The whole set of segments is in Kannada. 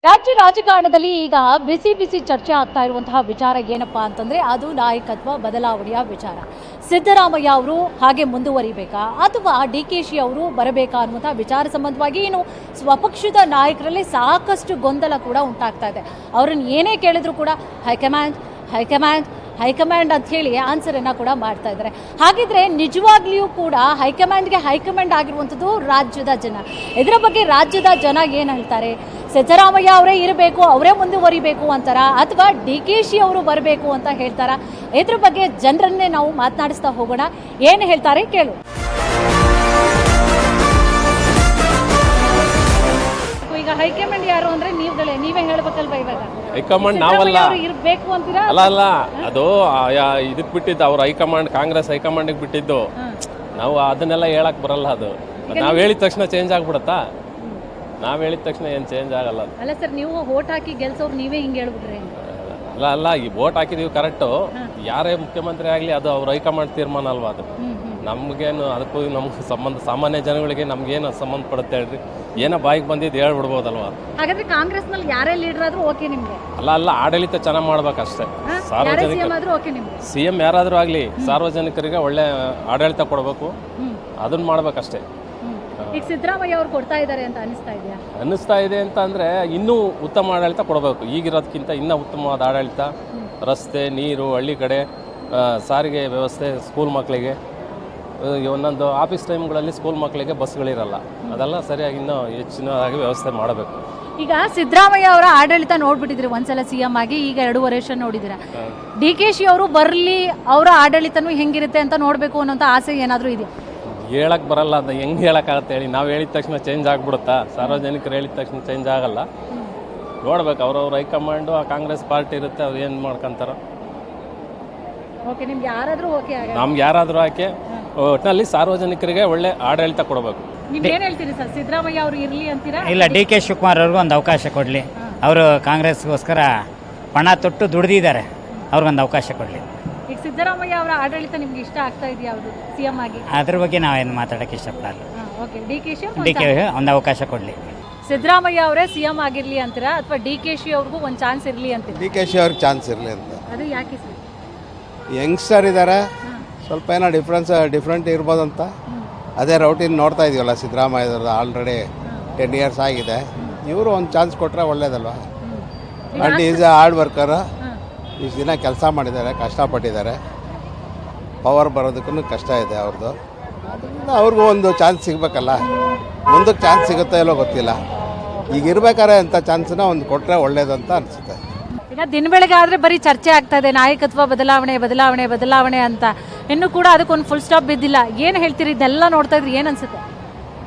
ರಾಜ್ಯ ರಾಜಕಾರಣದಲ್ಲಿ ಈಗ ಬಿಸಿ ಬಿಸಿ ಚರ್ಚೆ ಆಗ್ತಾ ಇರುವಂತಹ ವಿಚಾರ ಏನಪ್ಪಾ ಅಂತಂದ್ರೆ ಅದು ನಾಯಕತ್ವ ಬದಲಾವಣೆಯ ವಿಚಾರ. ಸಿದ್ದರಾಮಯ್ಯ ಅವರು ಹಾಗೆ ಮುಂದುವರಿಬೇಕಾ ಅಥವಾ ಡಿಕೆಶಿ ಅವರು ಬರಬೇಕಾ ಅನ್ನುವಂತಹ ವಿಚಾರ ಸಂಬಂಧವಾಗಿ ಇನ್ನು ಸ್ವಪಕ್ಷದ ನಾಯಕರಲ್ಲಿ ಸಾಕಷ್ಟು ಗೊಂದಲ ಕೂಡ ಉಂಟಾಗ್ತಾ ಇದೆ. ಅವರನ್ನು ಏನೇ ಕೇಳಿದ್ರು ಕೂಡ ಹೈಕಮಾಂಡ್ ಹೈಕಮಾಂಡ್ ಹೈಕಮಾಂಡ್ ಅಂತ ಹೇಳಿ ಆನ್ಸರನ್ನು ಕೂಡ ಮಾಡ್ತಾ ಇದ್ದಾರೆ. ಹಾಗಿದ್ರೆ ನಿಜವಾಗ್ಲಿಯೂ ಕೂಡ ಹೈಕಮಾಂಡ್ ಆಗಿರುವಂಥದ್ದು ರಾಜ್ಯದ ಜನ. ಇದರ ಬಗ್ಗೆ ರಾಜ್ಯದ ಜನ ಏನು ಹೇಳ್ತಾರೆ? ಸಿದ್ದರಾಮಯ್ಯ ಅವರೇ ಇರಬೇಕು, ಅವರೇ ಮುಂದುವರಿಬೇಕು ಅಂತಾರ ಅಥವಾ ಡಿಕೆಶಿ ಅವರು ಬರಬೇಕು ಅಂತ ಹೇಳ್ತಾರ? ಇದ್ರ ಬಗ್ಗೆ ಜನರನ್ನೇ ನಾವು ಮಾತನಾಡಿಸ್ತಾ ಹೋಗೋಣ. ಏನು ಹೇಳ್ತಾರೆ ಕೇಳು. ಈಗ ಹೈಕಮಾಂಡ್ ಯಾರು ಅಂದ್ರೆ ನೀವೇ ಹೇಳ್ಬೇಕಲ್ವಾ? ಇವಾಗ ಹೈಕಮಾಂಡ್ ನಾವಲ್ಲ, ಇರಬೇಕು ಅಂತೀರಾ? ಅಲ್ಲ ಅದು ಇದಕ್ ಬಿಟ್ಟಿದ್ದು ಅವ್ರ ಹೈಕಮಾಂಡ್, ಕಾಂಗ್ರೆಸ್ ಹೈಕಮಾಂಡ್ಗೆ ಬಿಟ್ಟಿದ್ದು. ನಾವು ಅದನ್ನೆಲ್ಲ ಹೇಳಕ್ ಬರಲ್ಲ. ಅದು ನಾವ್ ಹೇಳಿದ ತಕ್ಷಣ ಚೇಂಜ್ ಆಗ್ಬಿಡತ್ತಾ? ನಾವ್ ಹೇಳಿದ ತಕ್ಷಣ ಏನ್ ಚೇಂಜ್ ಆಗಲ್ಲ. ಅಲ್ಲ ಸರ್, ನೀವು ವೋಟ್ ಹಾಕಿ ಗೆಲ್ಸೋರು ನೀವೇ ಹಿಂಗೆ ಹೇಳ್ಬಿಟ್ರೆ? ಅಲ್ಲ ಈ ವೋಟ್ ಹಾಕಿದೀವಿ ಕರೆಕ್ಟು. ಯಾರೇ ಮುಖ್ಯಮಂತ್ರಿ ಆಗ್ಲಿ ಅದು ಅವ್ರ ಹೈಕಮಾಂಡ್ ತೀರ್ಮಾನ ಅಲ್ವಾ? ಅದು ನಮ್ಗೇನು, ಅದಕ್ಕೂ ನಮ್ಗೆ ಸಂಬಂಧ, ಸಾಮಾನ್ಯ ಜನಗಳಿಗೆ ನಮ್ಗೇನು ಸಂಬಂಧ ಪಡುತ್ತೆ ಹೇಳ್ರಿ? ಏನೋ ಬಾಯಿಗೆ ಬಂದಿದ್ದು ಹೇಳ್ಬಿಡ್ಬೋದಲ್ವಾ? ಹಾಗಾದ್ರೆ ಕಾಂಗ್ರೆಸ್ ನಲ್ಲಿ ಯಾರೇ ಲೀಡರ್ ಆದ್ರೂ ಓಕೆ ನಿಮ್ಗೆ? ಅಲ್ಲ ಆಡಳಿತ ಚೆನ್ನಾಗಿ ಮಾಡ್ಬೇಕಷ್ಟೇ. ಸಿಎಂ ಯಾರಾದ್ರೂ ಆಗ್ಲಿ ಸಾರ್ವಜನಿಕರಿಗೆ ಒಳ್ಳೆ ಆಡಳಿತ ಕೊಡ್ಬೇಕು, ಅದನ್ನ ಮಾಡ್ಬೇಕಷ್ಟೇ. ಈಗ ಸಿದ್ದರಾಮಯ್ಯ ಅವ್ರು ಕೊಡ್ತಾ ಇದ್ದಾರೆ ಅಂತ ಅನ್ನಿಸ್ತಾ ಇದೆ ಅಂತ ಅಂದ್ರೆ ಇನ್ನೂ ಉತ್ತಮ ಆಡಳಿತ ಕೊಡಬೇಕು. ಈಗಿರೋದಕ್ಕಿಂತ ಇನ್ನೂ ಉತ್ತಮವಾದ ಆಡಳಿತ, ರಸ್ತೆ, ನೀರು, ಹಳ್ಳಿ ಕಡೆ ಸಾರಿಗೆ ವ್ಯವಸ್ಥೆ, ಸ್ಕೂಲ್ ಮಕ್ಕಳಿಗೆ ಒಂದೊಂದು ಆಫೀಸ್ ಟೈಮ್ಗಳಲ್ಲಿ ಸ್ಕೂಲ್ ಮಕ್ಕಳಿಗೆ ಬಸ್ಗಳಿರಲ್ಲ, ಅದೆಲ್ಲ ಸರಿಯಾಗಿ ಇನ್ನೂ ಹೆಚ್ಚಿನದಾಗಿ ವ್ಯವಸ್ಥೆ ಮಾಡಬೇಕು. ಈಗ ಸಿದ್ದರಾಮಯ್ಯ ಅವರ ಆಡಳಿತ ನೋಡ್ಬಿಟ್ಟಿದ್ರಿ ಒಂದ್ಸಲ ಸಿಎಂ ಆಗಿ, ಈಗ 2 ವರ್ಷ ನೋಡಿದಿರ. ಡಿಕೆಶಿ ಅವರು ಬರ್ಲಿ, ಅವರ ಆಡಳಿತನೂ ಹೆಂಗಿರುತ್ತೆ ಅಂತ ನೋಡ್ಬೇಕು ಅನ್ನೋಂಥ ಆಸೆ ಏನಾದರೂ ಇದೆ? ಹೇಳಕ್ ಬರಲ್ಲ. ಅದು ಹೆಂಗೆ ಹೇಳಕ್ಕಾಗತ್ತೆ ಹೇಳಿ? ನಾವು ಹೇಳಿದ ತಕ್ಷಣ ಚೇಂಜ್ ಆಗ್ಬಿಡುತ್ತಾ? ಸಾರ್ವಜನಿಕರು ಹೇಳಿದ ತಕ್ಷಣ ಚೇಂಜ್ ಆಗಲ್ಲ. ನೋಡ್ಬೇಕು, ಅವ್ರವ್ರ ಹೈಕಮಾಂಡು, ಆ ಕಾಂಗ್ರೆಸ್ ಪಾರ್ಟಿ ಇರುತ್ತೆ, ಅವ್ರು ಏನು ಮಾಡ್ಕೊಂತಾರ. ನಮ್ಗೆ ಯಾರಾದರೂ ಆಕೆ ಒಟ್ಟಿನಲ್ಲಿ ಸಾರ್ವಜನಿಕರಿಗೆ ಒಳ್ಳೆ ಆಡಳಿತ ಕೊಡಬೇಕು. ಸಿದ್ದರಾಮಯ್ಯ ಅವರು ಇರಲಿ ಅಂತೀರಾ? ಇಲ್ಲ, ಡಿ ಕೆ ಶಿವಕುಮಾರ್ ಅವ್ರಿಗೂ ಒಂದು ಅವಕಾಶ ಕೊಡಲಿ. ಅವರು ಕಾಂಗ್ರೆಸ್ಗೋಸ್ಕರ ಪಣ ತೊಟ್ಟು ದುಡಿದಿದ್ದಾರೆ, ಅವ್ರಿಗೊಂದು ಅವಕಾಶ ಕೊಡಲಿ. ಈಗ ಸಿದ್ದರಾಮಯ್ಯ ಅವರ ಆಡಳಿತ ನಿಮ್ಗೆ ಇಷ್ಟ ಆಗ್ತಾ ಇದೆಯಾ ಅವರು ಸಿಎಂ ಆಗಿ? ಅದ್ರ ಬಗ್ಗೆ ನಾವೇನು ಮಾತಾಡೋಕ್ಕೆ ಇಷ್ಟಪಡಲ್ಲ. ಡಿ ಕೆ ಒಂದು ಅವಕಾಶ ಕೊಡಲಿ. ಸಿದ್ದರಾಮಯ್ಯ ಅವರೇ ಸಿಎಂ ಆಗಿರ್ಲಿ ಅಂತೀರಾ ಅಥವಾ ಡಿಕೆಶಿ ಅವ್ರಿಗೂ ಒಂದು ಚಾನ್ಸ್ ಇರಲಿ ಅಂತೀರಾ? ಡಿಕೆಶಿ ಅವ್ರಿಗೆ ಚಾನ್ಸ್ ಇರಲಿ ಅಂತ. ಅದು ಯಾಕೆ ಸರ್? ಯಂಗ್ಸ್ಟರ್ ಇದ್ದಾರೆ, ಸ್ವಲ್ಪ ಏನೋ ಡಿಫ್ರೆಂಟ್ ಇರ್ಬೋದಂತ. ಅದೇ ರೌಟಿನ್ ನೋಡ್ತಾ ಇದೀವಲ್ಲ ಸಿದ್ದರಾಮಯ್ಯವ್ರದ್ದು. ಆಲ್ರೆಡಿ 10 years ಆಗಿದೆ. ಇವರು ಒಂದು ಚಾನ್ಸ್ ಕೊಟ್ಟರೆ ಒಳ್ಳೇದಲ್ವಾ? And is a hard worker. ಇಷ್ಟು ದಿನ ಕೆಲಸ ಮಾಡಿದ್ದಾರೆ, ಕಷ್ಟಪಟ್ಟಿದ್ದಾರೆ. ಪವರ್ ಬರೋದಕ್ಕೂ ಕಷ್ಟ ಇದೆ ಅವ್ರದ್ದು. ಅದರಿಂದ ಅವ್ರಿಗೂ ಒಂದು ಚಾನ್ಸ್ ಸಿಗಬೇಕಲ್ಲ. ಮುಂದಕ್ಕೆ ಚಾನ್ಸ್ ಸಿಗುತ್ತೋ ಇಲ್ಲೋ ಗೊತ್ತಿಲ್ಲ. ಈಗ ಇರ್ಬೇಕಾದ್ರೆ ಅಂಥ ಚಾನ್ಸ್ನ ಒಂದು ಕೊಟ್ಟರೆ ಒಳ್ಳೇದಂತ ಅನಿಸುತ್ತೆ. ಈಗ ದಿನ ಬೆಳಗ್ಗೆ ಆದರೆ ಬರೀ ಚರ್ಚೆ ಆಗ್ತಾ ಇದೆ, ನಾಯಕತ್ವ ಬದಲಾವಣೆ ಅಂತ. ಇನ್ನೂ ಕೂಡ ಅದಕ್ಕೊಂದು ಫುಲ್ ಸ್ಟಾಪ್ ಬಿದ್ದಿಲ್ಲ. ಏನು ಹೇಳ್ತೀರಿ? ಇದೆಲ್ಲ ನೋಡ್ತಾ ಇದ್ರಿ ಏನು ಅನ್ಸುತ್ತೆ?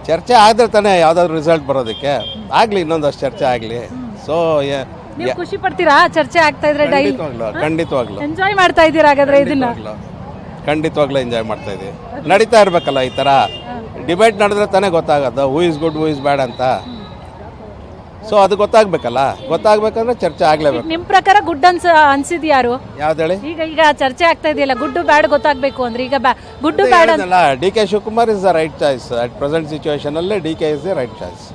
ಚರ್ಚೆ ಆದರೆ ತಾನೇ ಯಾವುದಾದ್ರು ರಿಸಲ್ಟ್ ಬರೋದಕ್ಕೆ. ಆಗಲಿ, ಇನ್ನೊಂದಷ್ಟು ಚರ್ಚೆ ಆಗಲಿ. ಸೊ ನೀವು ಖುಷಿ ಪಡ್ತೀರಾ ಚರ್ಚೆ ಆಗ್ತಾ ಇದ್ರೆ? ಖಂಡಿತವಾಗ್ಲು ಎಂಜಾಯ್ ಮಾಡ್ತಾ ಇದ್ದೀರಾ ಹಾಗಾದ್ರೆ ಇದನ್ನ? ಖಂಡಿತವಾಗ್ಲೂ ಎಂಜಾಯ್ ಮಾಡ್ತಾ ಇದೀವಿ. ನಡೀತಾ ಇರ್ಬೇಕಲ್ಲ ಈ ಥರ ಡಿಬೇಟ್ ನಡೆದ್ರೆ ತಾನೇ ಗೊತ್ತಾಗೋದು who is good, who is bad ಅಂತ. ಸೊ ಅದು ಗೊತ್ತಾಗ್ಬೇಕಂದ್ರೆ ಚರ್ಚೆ ಆಗ್ಲೇಬೇಕು. ನಿಮ್ ಪ್ರಕಾರ ಗುಡ್ ಅನ್ಸಿದ್ ಯಾರು? ಯಾವ್ದು ಹೇಳಿ? ಈಗ ಚರ್ಚೆ ಆಗ್ತಾ ಇದೆಯಲ್ಲ, ಗುಡ್ ಬ್ಯಾಡ್ ಗೊತ್ತಾಗ್ಬೇಕು ಅಂದ್ರೆ ಈಗ ಗುಡ್ ಬ್ಯಾಡ್ ಅಲ್ಲ. D K Shivakumar is the right choice at present situation ಅಲ್ಲಿ. D K is the right choice.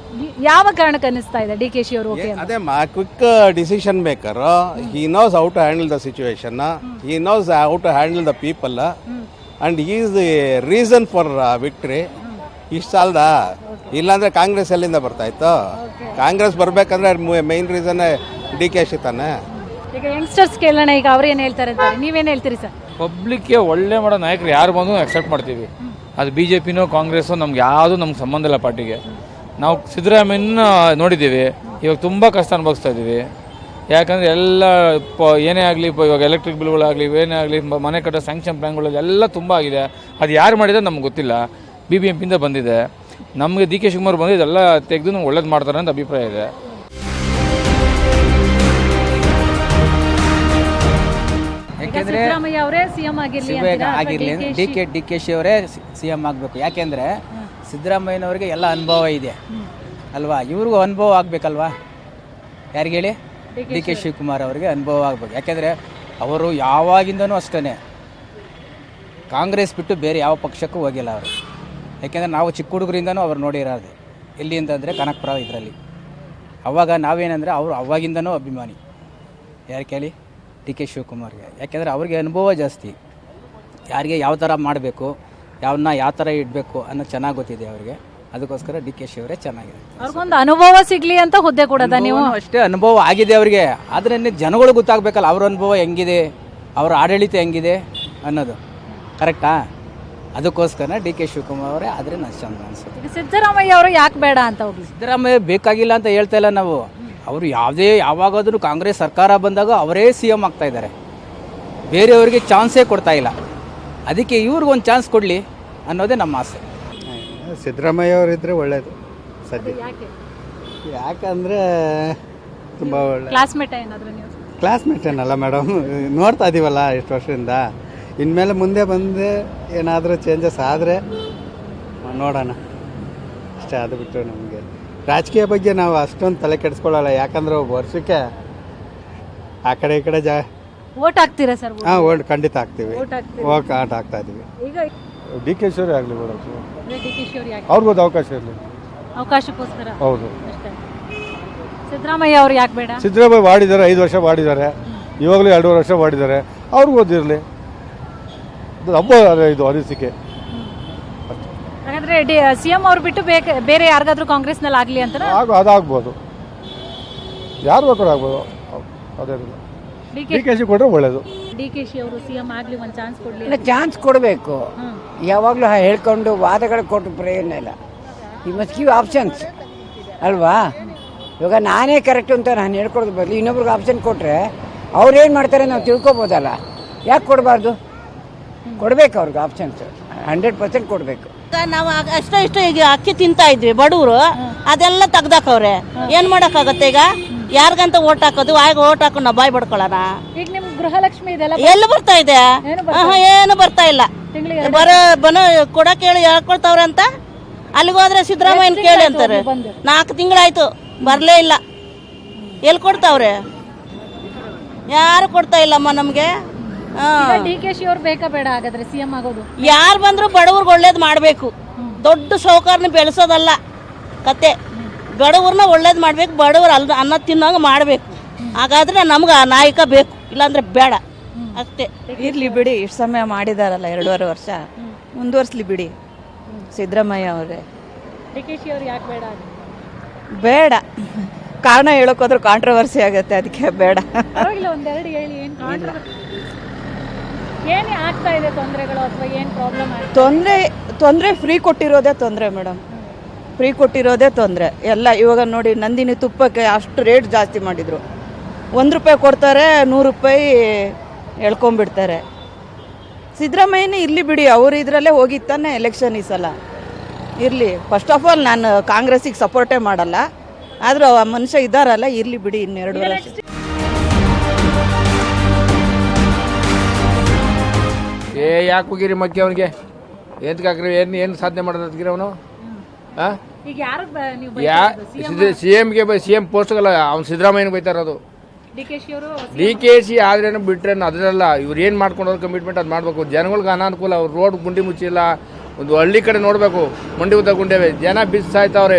ಯಾವ ಕಾರಣಕ್ಕೆ ಅನಿಸ್ತಾ ಇದೆ ಡಿಕೆಶಿ ಅವರು? ಅದೇ quick decision maker. He knows how to handle the situation. He knows how to handle the people and he is the reason for victory. ಇಷ್ಟು ಸಾಲದ? ಇಲ್ಲಾಂದ್ರೆ ಕಾಂಗ್ರೆಸ್ ಎಲ್ಲಿಂದ ಬರ್ತಾ ಇತ್ತು? ಕಾಂಗ್ರೆಸ್ ಬರ್ಬೇಕಂದ್ರೆ main reason D K Shi ತಾನೆ. ಈಗ ಯಂಗ್ಸ್ಟರ್ಸ್ ಕೇಳೋಣ, ಈಗ ಅವ್ರು ಏನು ಹೇಳ್ತಾರೆ ಅಂತ. ನೀವೇನು ಹೇಳ್ತೀರಿ ಸರ್? ಪಬ್ಲಿಕ್ಗೆ ಒಳ್ಳೆ ಮಾಡೋ ನಾಯಕರು ಯಾರು ಬಂದು ಅಕ್ಸೆಪ್ಟ್ ಮಾಡ್ತೀವಿ. ಅದು BJPನೋ ಕಾಂಗ್ರೆಸ್ಸೋ ನಮ್ಗೆ ಯಾವುದು ನಮ್ಗೆ ಸಂಬಂಧ ಇಲ್ಲ ಪಾರ್ಟಿಗೆ. ನಾವು ಸಿದ್ದರಾಮಯ್ಯನ ನೋಡಿದ್ದೀವಿ, ಇವಾಗ ತುಂಬ ಕಷ್ಟ ಅನುಭವಿಸ್ತಾ ಇದ್ದೀವಿ. ಯಾಕಂದರೆ ಎಲ್ಲ ಏನೇ ಆಗಲಿ, ಇವಾಗ ಎಲೆಕ್ಟ್ರಿಕ್ ಬಿಲ್ಗಳಾಗಲಿ, ಏನೇ ಆಗಲಿ, ಮನೆ ಕಟ್ಟೋ ಸ್ಯಾಂಕ್ಷನ್ ಪ್ಲ್ಯಾನ್ಗಳಲ್ಲಿ ಎಲ್ಲ ತುಂಬ ಆಗಿದೆ. ಅದು ಯಾರು ಮಾಡಿದ್ರೆ ನಮ್ಗೆ ಗೊತ್ತಿಲ್ಲ. BBMPಯಿಂದ ಬಂದಿದೆ. ನಮಗೆ ಡಿ ಕೆ ಶಿವಕುಮಾರ್ ಬಂದಿದ್ದು ಎಲ್ಲ ತೆಗೆದು ನಮ್ಗೆ ಒಳ್ಳೇದು ಮಾಡ್ತಾರೆ ಅಂತ ಅಭಿಪ್ರಾಯ ಇದೆ. ಯಾಕೆಂದರೆ ಆಗಿರಲಿ ಡಿ ಕೆ ಶಿ ಅವರೇ CM ಆಗಬೇಕು. ಯಾಕೆಂದರೆ ಸಿದ್ದರಾಮಯ್ಯನವ್ರಿಗೆ ಎಲ್ಲ ಅನುಭವ ಇದೆ ಅಲ್ವಾ? ಇವ್ರಿಗೂ ಅನುಭವ ಆಗಬೇಕಲ್ವಾ? ಯಾರಿಗೆ ಹೇಳಿ? ಡಿ ಕೆ ಶಿವಕುಮಾರ್ ಅವರಿಗೆ ಅನುಭವ ಆಗಬೇಕು. ಯಾಕೆಂದರೆ ಅವರು ಯಾವಾಗಿಂದನೂ ಅಷ್ಟೇ ಕಾಂಗ್ರೆಸ್ ಬಿಟ್ಟು ಬೇರೆ ಯಾವ ಪಕ್ಷಕ್ಕೂ ಹೋಗಿಲ್ಲ ಅವರು. ಯಾಕೆಂದರೆ ನಾವು ಚಿಕ್ಕ ಹುಡುಗರಿಂದನೂ ಅವ್ರು ನೋಡಿರೋದು. ಎಲ್ಲಿ ಅಂತಂದರೆ ಕನಕಪುರ ಇದರಲ್ಲಿ ಅವಾಗ ನಾವೇನಂದರೆ ಅವರು ಅವಾಗಿಂದನೂ ಅಭಿಮಾನಿ. ಯಾರು ಕೇಳಿ? ಡಿ ಕೆ ಶಿವಕುಮಾರ್ಗೆ. ಯಾಕೆಂದರೆ ಅವ್ರಿಗೆ ಅನುಭವ ಜಾಸ್ತಿ, ಯಾರಿಗೆ ಯಾವ ಥರ ಮಾಡಬೇಕು, ಯಾವ ಥರ ಇಡಬೇಕು ಅನ್ನೋ ಚೆನ್ನಾಗಿ ಗೊತ್ತಿದೆ ಅವ್ರಿಗೆ. ಅದಕ್ಕೋಸ್ಕರ ಡಿ ಕೆ ಶಿ ಅವರೇ ಚೆನ್ನಾಗಿದೆ. ಅವ್ರಿಗೊಂದು ಅನುಭವ ಸಿಗ್ಲಿ ಅಂತ ಹುದ್ದೆ ಕೊಡೋದ ನೀವು? ಅಷ್ಟೇ ಅನುಭವ ಆಗಿದೆ ಅವರಿಗೆ, ಆದರೆ ಜನಗಳು ಗೊತ್ತಾಗಬೇಕಲ್ಲ ಅವ್ರ ಅನುಭವ ಹೆಂಗಿದೆ, ಅವರ ಆಡಳಿತ ಹೆಂಗಿದೆ ಅನ್ನೋದು. ಕರೆಕ್ಟಾ? ಅದಕ್ಕೋಸ್ಕರ ಡಿ ಕೆ ಶಿವಕುಮಾರ್ ಅವರೇ ಆದರೆ ನಾನು ಚಂದ ಅನಿಸುತ್ತೆ. ಸಿದ್ದರಾಮಯ್ಯ ಅವರು ಯಾಕೆ ಬೇಡ ಅಂತ ಹೋಗಿ? ಸಿದ್ದರಾಮಯ್ಯ ಬೇಕಾಗಿಲ್ಲ ಅಂತ ಹೇಳ್ತಾ ಇಲ್ಲ ನಾವು. ಅವರು ಯಾವಾಗಾದ್ರೂ ಕಾಂಗ್ರೆಸ್ ಸರ್ಕಾರ ಬಂದಾಗ ಅವರೇ ಸಿ ಎಮ್ ಆಗ್ತಾ ಇದ್ದಾರೆ, ಬೇರೆಯವರಿಗೆ ಚಾನ್ಸೇ ಕೊಡ್ತಾ ಇಲ್ಲ. ಅದಕ್ಕೆ ಇವ್ರಿಗೊಂದು ಚಾನ್ಸ್ ಕೊಡಲಿ ಅನ್ನೋದೇ ನಮ್ಮ ಆಸೆ. ಸಿದ್ದರಾಮಯ್ಯ ಅವರಿದ್ದರೆ ಒಳ್ಳೆಯದು ಸದ್ಯ. ಯಾಕಂದರೆ ತುಂಬ ಒಳ್ಳೆ ಕ್ಲಾಸ್ಮೇಟ್ ಏನಾದರೂ ನೀವು? ಕ್ಲಾಸ್ಮೇಟ್ ಏನಲ್ಲ ಮೇಡಮ್, ನೋಡ್ತಾ ಇದ್ದೀವಲ್ಲ ಇಷ್ಟು ವರ್ಷದಿಂದ. ಇನ್ಮೇಲೆ ಮುಂದೆ ಬಂದು ಏನಾದರೂ ಚೇಂಜಸ್ ಆದರೆ ನೋಡೋಣ ಅಷ್ಟೇ. ಅದು ಬಿಟ್ಟು ನಮಗೆ ರಾಜಕೀಯ ಬಗ್ಗೆ ನಾವು ಅಷ್ಟೊಂದು ತಲೆ ಕೆಡಿಸ್ಕೊಳ್ಳಲ್ಲ. ಯಾಕಂದರೆ ವರ್ಷಕ್ಕೆ ಆ ಕಡೆ ಈ ಕಡೆ ವೋಟ್ ಹಾಕ್ತೀರಾ ಸರ್? ಹಾಂ, ಖಂಡಿತ ಹಾಕ್ತೀವಿ. ಆಟ ಆಗ್ತಾ ಇದ್ದೀವಿ. ಈಗ ಡಿ ಕೆ ಶಿ ಆಗಲಿ ಮೇಡಮ್, ಡಿ ಕೆ ಶಿ ಯಾಕೆ? ಅವ್ರಿಗೊಂದು ಅವಕಾಶ ಇರಲಿ. ಅವಕಾಶಕ್ಕೋಸ್ಕರ? ಹೌದು. ಅಷ್ಟೇ. ಸಿದ್ದರಾಮಯ್ಯ ಅವ್ರು ಯಾಕೆ ಬೇಡ? ಸಿದ್ದರಾಮಯ್ಯ ಮಾಡಿದ್ದಾರೆ, 5 ವರ್ಷ ಮಾಡಿದ್ದಾರೆ, ಇವಾಗಲೂ 2.5 ವರ್ಷ ಮಾಡಿದ್ದಾರೆ. ಅವ್ರಿಗೊಂದಿರಲಿ, ಹಬ್ಬ ಇದು ಅನಿಸಿಕೆ. ಹಾಗಾದ್ರೆ ಸಿಎಂ ಅವ್ರು ಬಿಟ್ಟು ಬೇರೆ ಯಾರಿಗಾದ್ರೂ ಕಾಂಗ್ರೆಸ್ನಲ್ಲಿ ಆಗಲಿ ಅಂತ ಅದಾಗ್ಬೋದು, ಯಾರು ಬೇಕಾದ್ರೂ ಆಗ್ಬೋದು. ಅದೇನಿಲ್ಲ, ಡಿ ಕೆ ಶಿ ಕೊಟ್ಟರೆ ಒಳ್ಳೇದು. ಡಿ ಕೆ ಶಿ ಅವರು ಸಿಎಂ ಆಗಲಿ, ಒಂದು ಚಾನ್ಸ್ ಕೊಡಲಿ. ಚಾನ್ಸ್ ಕೊಡಬೇಕು. ಯಾವಾಗಲೂ ಹೇಳ್ಕೊಂಡು ವಾದಗಳು ಕೊಟ್ಟು ಪ್ರಯೋಜನ ಇಲ್ಲ. ಈ ಮಸ್ಟ್ ಗಿವ್ ಆಪ್ಷನ್ಸ್ ಅಲ್ವಾ? ಇವಾಗ ನಾನೇ ಕರೆಕ್ಟು ಅಂತ ನಾನು ಹೇಳ್ಕೊಡೋದು ಬದಲು ಇನ್ನೊಬ್ರಿಗೆ ಆಪ್ಷನ್ ಕೊಟ್ಟರೆ ಅವ್ರೇನು ಮಾಡ್ತಾರೆ ನಾವು ತಿಳ್ಕೊಬೋದಲ್ಲ. ಯಾಕೆ ಕೊಡಬಾರ್ದು? ಕೊಡಬೇಕು ಅವ್ರಿಗೆ ಆಪ್ಷನ್ಸ್, 100% ಕೊಡಬೇಕು. ನಾವು ಅಷ್ಟೋ ಇಷ್ಟು ಈಗ ಅಕ್ಕಿ ತಿಂತಾ ಇದ್ವಿ ಬಡವರು, ಅದೆಲ್ಲ ತೆಗ್ದಾಕವ್ರೆ. ಏನ್ ಮಾಡಕ್ಕಾಗತ್ತೆ? ಈಗ ಯಾರಿಗಂತ ಓಟ್ ಹಾಕೋದು, ಆಗ ಓಟ್ ಹಾಕೊಂಡು ನಾವು ಬಾಯ್ ಬಡ್ಕೊಳ್ಳೋಣ. ಈಗ ನಿಮ್ ಗೃಹಲಕ್ಷ್ಮಿ ಇದೆಲ್ಲ ಎಲ್ಲ ಬರ್ತಾ ಇದೆ? ಏನು ಬರ್ತಾ ಇಲ್ಲ. ಬನ ಕೊಡಕ್ಕೆ ಹೇಳಿ ಹೇಳ್ಕೊಳ್ತಾವ್ರೆ ಅಂತ ಅಲ್ಲಿಗೆ ಹೋದ್ರೆ ಸಿದ್ದರಾಮಯ್ಯನ ಕೇಳಿ ಅಂತಾರೆ. 4 ತಿಂಗಳಾಯ್ತು ಬರ್ಲೇ ಇಲ್ಲ. ಎಲ್ಲಿ ಕೊಡ್ತಾವ್ರೆ? ಯಾರು ಕೊಡ್ತಾ ಇಲ್ಲಮ್ಮ ನಮ್ಗೆ. ಡಿ ಕೆ ಶಿ ಅವ್ರು ಬೇಕಾ ಬೇಡ ಹಾಗಾದ್ರೆ ಸಿಎಂ ಆಗೋದು? ಯಾರು ಬಂದ್ರು ಬಡವ್ರಿಗೆ ಒಳ್ಳೇದು ಮಾಡಬೇಕು, ದೊಡ್ಡ ಸೌಕರ್ಯನ ಬೆಳೆಸೋದಲ್ಲ ಕತೆ. ಬಡವ್ರನ್ನ ಒಳ್ಳೇದು ಮಾಡ್ಬೇಕು, ಬಡವ್ರು ಅನ್ನ ತಿನ್ನೋಂಗೆ ಮಾಡಬೇಕು. ಹಾಗಾದ್ರೆ ನಮ್ಗೆ ಆ ನಾಯಕ ಬೇಕು, ಇಲ್ಲಾಂದ್ರೆ ಬೇಡ ಅಷ್ಟೇ. ಇರ್ಲಿ ಬಿಡಿ, ಇಷ್ಟು ಸಮಯ ಮಾಡಿದಾರಲ್ಲ 2.5 ವರ್ಷ, ಮುಂದುವರ್ಸ್ಲಿ ಬಿಡಿ ಸಿದ್ದರಾಮಯ್ಯ ಅವರೇ. ಡಿ ಕೆ ಶಿ ಅವ್ರು ಯಾಕೆ ಬೇಡ? ಬೇಡ, ಕಾರಣ ಹೇಳೋಕೋದ್ರೂ ಕಾಂಟ್ರವರ್ಸಿ ಆಗುತ್ತೆ, ಅದಕ್ಕೆ ಬೇಡ. ಒಂದೆರಡು ಹೇಳಿ. ಏನೇ ಆಗ್ತಾ ಇದೆ ತೊಂದರೆಗಳು ಅಥವಾ ಏನು ಪ್ರಾಬ್ಲಮ್? ತೊಂದರೆ ಫ್ರೀ ಕೊಟ್ಟಿರೋದೇ ತೊಂದರೆ ಮೇಡಮ್, ಫ್ರೀ ಕೊಟ್ಟಿರೋದೇ ತೊಂದರೆ ಎಲ್ಲ. ಇವಾಗ ನೋಡಿ, ನಂದಿನಿ ತುಪ್ಪಕ್ಕೆ ಅಷ್ಟು ರೇಟ್ ಜಾಸ್ತಿ ಮಾಡಿದರು. 1 ರೂಪಾಯಿ ಕೊಡ್ತಾರೆ, 100 ರೂಪಾಯಿ ಎಳ್ಕೊಂಬಿಡ್ತಾರೆ. ಸಿದ್ದರಾಮಯ್ಯನೇ ಇರಲಿ ಬಿಡಿ, ಅವರು ಇದರಲ್ಲೇ ಹೋಗಿತ್ತಾನೆ ಎಲೆಕ್ಷನ್ ಈ ಸಲ. ಇರಲಿ. ಫಸ್ಟ್ ಆಫ್ ಆಲ್ ನಾನು ಕಾಂಗ್ರೆಸ್ಸಿಗೆ ಸಪೋರ್ಟೇ ಮಾಡಲ್ಲ, ಆದರೂ ಆ ಮನುಷ್ಯ ಇದ್ದಾರಲ್ಲ, ಇರಲಿ ಬಿಡಿ ಇನ್ನು 2 ವರ್ಷ. ಯಾಕೆ ಹೋಗಿರಿ ಮಕ್ಕಿ ಅವನಿಗೆ? ಎಂತಕ್ಕಾಗ್ರಿ? ಏನು ಸಾಧನೆ ಮಾಡೋದಕ್ಕಿರಿ ಅವನು? ಈಗ ಯಾರು ಸಿ ಎಂ ಪೋಸ್ಟ್ಗಲ್ಲ, ಅವ್ನು ಸಿದ್ದರಾಮಯ್ಯನ ಬೈತಾ ಇರೋದು. ಡಿ ಕೆ ಶಿ ಆದ್ರೇನು ಬಿಟ್ರೇನು ಅದರಲ್ಲ. ಇವ್ರು ಏನು ಮಾಡ್ಕೊಂಡು ಕಮಿಟ್ಮೆಂಟ್ ಅದು ಮಾಡಬೇಕು. ಜನಗಳಿಗೆ ಅನಾನುಕೂಲ. ಅವ್ರು ರೋಡ್ ಗುಂಡಿ ಮುಚ್ಚಿಲ್ಲ, ಒಂದು ಹಳ್ಳಿ ಕಡೆ ನೋಡಬೇಕು, ಮಂಡಿ ಉದ್ದ ಗುಂಡೇವೆ, ಜನ ಬಿಸಾಯ್ತಾವ್ರೆ.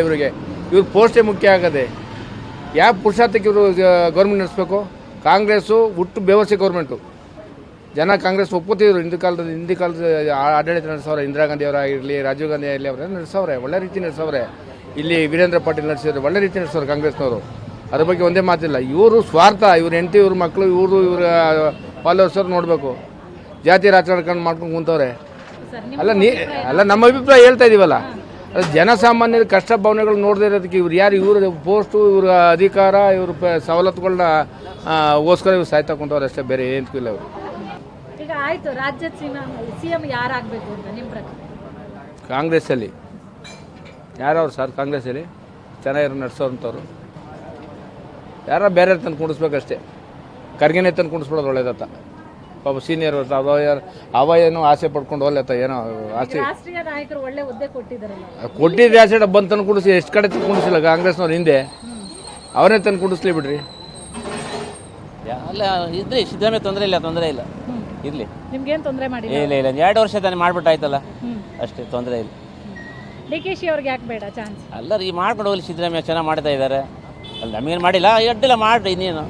ಇವ್ರ ಪೋಸ್ಟೇ ಮುಖ್ಯ ಆಗದೆ. ಯಾವ ಪುರುಷಾರ್ಥಕ್ಕೆ ಇವರು ಗೌರ್ಮೆಂಟ್ ನಡೆಸಬೇಕು? ಕಾಂಗ್ರೆಸ್ಸು ಹುಟ್ಟು ಬೇವರ್ಸಿ ಗೌರ್ಮೆಂಟು. ಜನ ಕಾಂಗ್ರೆಸ್ ಒಪ್ಪುತ್ತಿದ್ರು. ಹಿಂದಿ ಕಾಲದ ಆಡಳಿತ ನಡೆಸವ್ರೆ. ಇಂದಿರಾ ಗಾಂಧಿ ಅವರಾಗಿರಲಿ, ರಾಜೀವ್ ಗಾಂಧಿ ಆಗಲಿ, ಅವರೆಲ್ಲ ನಡೆಸವ್ರೆ, ಒಳ್ಳೆ ರೀತಿ ನಡೆಸವ್ರೆ. ಇಲ್ಲಿ ವೀರೇಂದ್ರ ಪಾಟೀಲ್ ನಡೆಸಿದ್ರು, ಒಳ್ಳೆ ರೀತಿ ನಡೆಸೋರು ಕಾಂಗ್ರೆಸ್ನವರು. ಅದ್ರ ಬಗ್ಗೆ ಒಂದೇ ಮಾತಿಲ್ಲ. ಇವರು ಸ್ವಾರ್ಥ, ಇವ್ರ ಹೆಂಡತಿ, ಇವ್ರ ಮಕ್ಕಳು, ಇವ್ರ ಫಾಲೋವರ್ಸ್ ಅವ್ರು ನೋಡಬೇಕು. ಜಾತಿ ರಾಜಕಾರಣ ಮಾಡ್ಕೊಂಡು ಕುಂತವ್ರೆ. ಅಲ್ಲ ನಮ್ಮ ಅಭಿಪ್ರಾಯ ಹೇಳ್ತಾ ಇದೀವಲ್ಲ. ಅದು ಜನಸಾಮಾನ್ಯರ ಕಷ್ಟ ಭಾವನೆಗಳು ನೋಡದೇ ಇರೋದಕ್ಕೆ ಇವ್ರು ಯಾರು? ಇವ್ರ ಪೋಸ್ಟು, ಇವ್ರ ಅಧಿಕಾರ, ಇವ್ರ ಸವಲತ್ತುಗಳನ್ನ ಗೋಸ್ಕರ ಇವ್ರು ಸಾಯ್ತಾ ಕುಂತವ್ರೆ ಅಷ್ಟೇ, ಬೇರೆ ಏನಕ್ಕೂ ಇಲ್ಲ. ಅವರು ಈಗ ಆಯ್ತು, ರಾಜ್ಯದ ಸಿಎಂ ಯಾರಾಗಬೇಕು ಅಂತ ನಿಮ್ಮ ಪ್ರಕಾರ? ಕಾಂಗ್ರೆಸ್ಸಲ್ಲಿ ಯಾರವ್ರು ಸರ್? ಕಾಂಗ್ರೆಸ್ಸಲ್ಲಿ ಚೆನ್ನಾಗಿರೋ ನಡೆಸೋಂಥವ್ರು ಯಾರು ಬೇರೆ ತಂದು ಕುಣಿಸ್ಬೇಕಷ್ಟೇ. ಖರ್ಗೆನೇ ತಂದು ಕುಣಿಸ್ಬಿಡೋದು ಒಳ್ಳೇದತ್ತ. ಪಾಪ ಸೀನಿಯರ್ ಅವ ಏನೋ ಆಸೆ ಪಡ್ಕೊಂಡು ಹೋಗ್ಲತ್ತ, ಏನೋ ಆಸೆ. ರಾಷ್ಟ್ರೀಯ ನಾಯಕರು ಒಳ್ಳೆ ಹುದ್ದೆ ಕೊಟ್ಟಿದ್ದಾರಲ್ಲ, ಕೊಟ್ಟಿದ್ರೆ ಆಸೆ ಬಂದು ತಂದು ಕುಡಿಸಿ. ಎಷ್ಟು ಕಡೆ ತಂದು ಕುಣಿಸಿಲ್ಲ ಕಾಂಗ್ರೆಸ್ನವ್ರು ಹಿಂದೆ, ಅವರೇ ತಂದು ಕುಡಿಸ್ಲಿ ಬಿಡ್ರಿ. ಅಲ್ಲ ಇದ್ರಿ ಸಿದ್ದರಾಮಯ್ಯ ತೊಂದರೆ ಇಲ್ಲ ಇರಲಿ. ನಿಮ್ಗೇನು ತೊಂದರೆ ಮಾಡಿ? ಇಲ್ಲ 2 ವರ್ಷ ತಾನೇ ಮಾಡ್ಬಿಟ್ಟಾಯ್ತಲ್ಲ, ಅಷ್ಟೇ, ತೊಂದರೆ ಇಲ್ಲ. ಡಿ ಕೆ ಶಿ ಅವ್ರಿಗೆ ಯಾಕೆ ಬೇಡ ಚಾನ್ಸ್? ಅಲ್ಲ ರೀ, ಮಾಡ್ಕೊಂಡು ಹೋಗ್ಲಿ. ಸಿದ್ದರಾಮಯ್ಯ ಚೆನ್ನಾಗಿ ಮಾಡ್ತಾ ಇದ್ದಾರೆ, ಅಲ್ಲಿ ನಮಗೇನು ಮಾಡಿಲ್ಲ, ಅಡ್ಡಿಲ್ಲ ಮಾಡಿರಿ, ಇನ್ನೇನು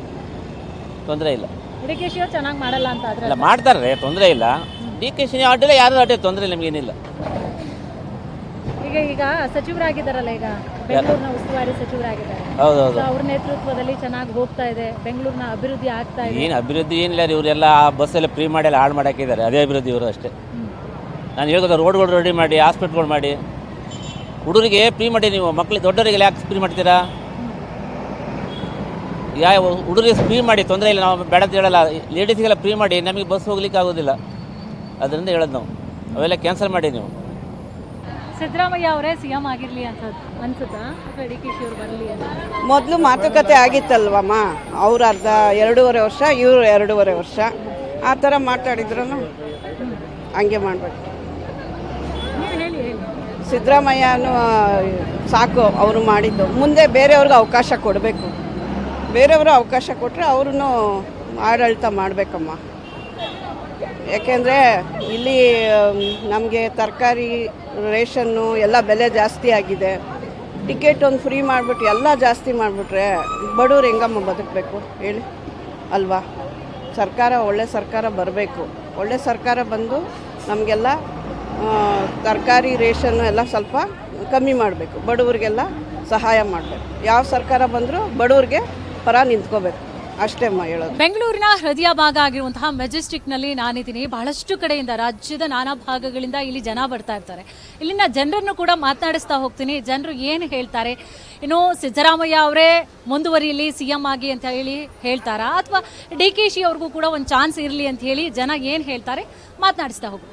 ತೊಂದರೆ ಇಲ್ಲ. ಡಿ ಕೆ ಶಿ ಅವ್ರು ಚೆನ್ನಾಗಿ ಮಾಡಲ್ಲ ಅಂತ ಆದ್ರೆ ಇಲ್ಲ ಮಾಡ್ತಾರೆ, ತೊಂದರೆ ಇಲ್ಲ. ಡಿ ಕೆ ಶಿ ಅಡ್ಡಿಲ್ಲ, ಯಾರು ಅಡ್ಡಿ ತೊಂದರೆ ಇಲ್ಲ, ನಮಗೇನಿಲ್ಲ. ಈಗ ಸಚಿವರಾಗಿದ್ದಾರಲ್ಲ, ಈಗ ಬೆಂಗಳೂರಿನ ಉಸ್ತುವಾರಿ ಸಚಿವರಾಗಿದ್ದಾರೆ, ಹೌದೌದು. ಅವ್ರ ನೇತೃತ್ವದಲ್ಲಿ ಚೆನ್ನಾಗಿ ಹೋಗ್ತಾ ಇದೆ, ಬೆಂಗಳೂರಿನ ಅಭಿವೃದ್ಧಿ ಆಗ್ತಾ ಇದೆ. ಏನು ಅಭಿವೃದ್ಧಿ ಏನಿಲ್ಲ ರೀ, ಇವರೆಲ್ಲ ಬಸ್ಸೆಲ್ಲ ಫ್ರೀ ಮಾಡಿ ಎಲ್ಲ ಹಾಳು ಮಾಡಾಕಿದ್ದಾರೆ, ಅದೇ ಅಭಿವೃದ್ಧಿ ಇವರು ಅಷ್ಟೇ. ನಾನು ಹೇಳಿದಾಗ ರೋಡ್ಗಳು ರೆಡಿ ಮಾಡಿ, ಹಾಸ್ಪಿಟ್ಲ್ಗಳು ಮಾಡಿ, ಹುಡುಗರಿಗೆ ಫ್ರೀ ಮಾಡಿ. ನೀವು ಮಕ್ಕಳಿಗೆ ದೊಡ್ಡವರಿಗೆಲ್ಲ ಯಾಕೆ ಫ್ರೀ ಮಾಡ್ತೀರಾ? ಯಾವ ಹುಡುಗರಿಗೆ ಫ್ರೀ ಮಾಡಿ, ತೊಂದರೆ ಇಲ್ಲ, ನಾವು ಬೇಡ ಅಂತ ಹೇಳಲ್ಲ. ಲೇಡೀಸ್ಗೆಲ್ಲ ಫ್ರೀ ಮಾಡಿ, ನಮಗೆ ಬಸ್ ಹೋಗ್ಲಿಕ್ಕೆ ಆಗೋದಿಲ್ಲ, ಅದರಿಂದ ಹೇಳೋದು ನಾವು. ಅವೆಲ್ಲ ಕ್ಯಾನ್ಸಲ್ ಮಾಡಿ ನೀವು. ಸಿದ್ದರಾಮಯ್ಯ ಅವರೇ ಸಿಎಂ ಆಗಿರ್ಲಿ ಅಂತ ಅನ್ಸುತ್ತಾ, ಅಥವಾ ಡಿ ಕೆ ಶಿ ಅವರು ಬರಲಿ ಅಂತ? ಮೊದಲು ಮಾತುಕತೆ ಆಗಿತ್ತಲ್ವಮ್ಮ, ಅವ್ರು ಅರ್ಧ 2.5 ವರ್ಷ, ಇವರು 2.5 ವರ್ಷ, ಆ ಥರ ಮಾತಾಡಿದ್ರು ಹಂಗೆ ಮಾಡಬೇಕು. ಸಿದ್ದರಾಮಯ್ಯನೂ ಸಾಕು ಅವರು ಮಾಡಿದ್ದು, ಮುಂದೆ ಬೇರೆಯವ್ರಿಗೆ ಅವಕಾಶ ಕೊಡಬೇಕು. ಬೇರೆಯವರು ಅವಕಾಶ ಕೊಟ್ಟರೆ ಅವ್ರೂ ಆಡಳಿತ ಮಾಡಬೇಕಮ್ಮ. ಯಾಕೆಂದರೆ ಇಲ್ಲಿ ನಮಗೆ ತರಕಾರಿ, ರೇಷನ್ನು ಎಲ್ಲ ಬೆಲೆ ಜಾಸ್ತಿ ಆಗಿದೆ. ಟಿಕೆಟ್ ಒಂದು ಫ್ರೀ ಮಾಡಿಬಿಟ್ಟು ಎಲ್ಲ ಜಾಸ್ತಿ ಮಾಡಿಬಿಟ್ರೆ ಬಡವ್ರು ಹೆಂಗಮ್ಮ ಬದುಕಬೇಕು ಹೇಳಿ ಅಲ್ವಾ? ಸರ್ಕಾರ ಒಳ್ಳೆ ಸರ್ಕಾರ ಬರಬೇಕು. ಒಳ್ಳೆ ಸರ್ಕಾರ ಬಂದು ನಮಗೆಲ್ಲ ತರಕಾರಿ, ರೇಷನ್ನು ಎಲ್ಲ ಸ್ವಲ್ಪ ಕಮ್ಮಿ ಮಾಡಬೇಕು, ಬಡವ್ರಿಗೆಲ್ಲ ಸಹಾಯ ಮಾಡಬೇಕು. ಯಾವ ಸರ್ಕಾರ ಬಂದರೂ ಬಡವ್ರಿಗೆ ಪರ ನಿಂತ್ಕೋಬೇಕು, ಅಷ್ಟೇ ಅಮ್ಮ ಹೇಳೋದು. ಬೆಂಗಳೂರಿನ ಹೃದಯ ಭಾಗ ಆಗಿರುವಂತಹ ಮೆಜೆಸ್ಟಿಕ್ನಲ್ಲಿ ನಾನಿದ್ದೀನಿ. ಬಹಳಷ್ಟು ಕಡೆಯಿಂದ, ರಾಜ್ಯದ ನಾನಾ ಭಾಗಗಳಿಂದ ಇಲ್ಲಿ ಜನ ಬರ್ತಾ ಇರ್ತಾರೆ. ಇಲ್ಲಿನ ಜನರನ್ನು ಕೂಡ ಮಾತನಾಡಿಸ್ತಾ ಹೋಗ್ತೀನಿ. ಜನರು ಏನು ಹೇಳ್ತಾರೆ, ಇನ್ನು ಸಿದ್ದರಾಮಯ್ಯ ಅವರೇ ಮುಂದುವರಿಯಲಿ ಸಿಎಂ ಆಗಿ ಅಂತ ಹೇಳಿ ಹೇಳ್ತಾರಾ, ಅಥವಾ ಡಿ ಕೆ ಶಿ ಅವ್ರಿಗೂ ಕೂಡ ಒಂದು ಚಾನ್ಸ್ ಇರಲಿ ಅಂತ ಹೇಳಿ ಜನ ಏನು ಹೇಳ್ತಾರೆ ಮಾತನಾಡಿಸ್ತಾ ಹೋಗ್ತೀನಿ.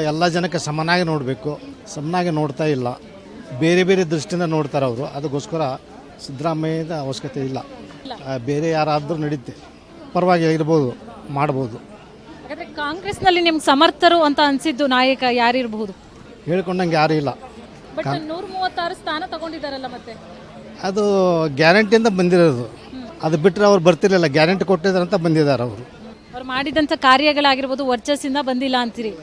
ಎಲ್ಲ ಜನಕ್ಕೆ ಸಮನಾಗಿ ನೋಡಬೇಕು, ಸಮನಾಗಿ ನೋಡ್ತಾ ಇಲ್ಲ, ಬೇರೆ ಬೇರೆ ದೃಷ್ಟಿಯಿಂದ ನೋಡ್ತಾರೆ ಅವರು. ಅದಕ್ಕೋಸ್ಕರ ಸಿದ್ದರಾಮಯ್ಯದ ಅವಶ್ಯಕತೆ ಇಲ್ಲ. ಬೇರೆ ಯಾರಾದರೂ ನಡೀತೆ, ಪರವಾಗಿ ಇರ್ಬೋದು, ಮಾಡ್ಬೋದು. ಹಾಗಾದ್ರೆ ಕಾಂಗ್ರೆಸ್ನಲ್ಲಿ ನಿಮ್ಗೆ ಸಮರ್ಥರು ಅಂತ ಅನಿಸಿದ್ದು ನಾಯಕ ಯಾರಿರಬಹುದು? ಹೇಳ್ಕೊಂಡಂಗೆ ಯಾರೂ ಇಲ್ಲ. ಬಟ್ 136 ಸ್ಥಾನ ತಗೊಂಡಿದ್ದಾರಲ್ಲ, ಮತ್ತೆ ಅದು ಗ್ಯಾರಂಟಿಯಿಂದ ಬಂದಿರೋದು. ಅದು ಬಿಟ್ಟರೆ ಅವ್ರು ಬರ್ತಿರಲಿಲ್ಲ, ಗ್ಯಾರಂಟಿ ಕೊಟ್ಟಿದ್ದಾರೆ ಅಂತ ಬಂದಿದ್ದಾರೆ ಅವರು. ಅವ್ರು ಮಾಡಿದಂಥ ಕಾರ್ಯಗಳಾಗಿರ್ಬೋದು ವರ್ಚಸ್ಸಿಂದ ಬಂದಿಲ್ಲ ಅಂತೀರಿ?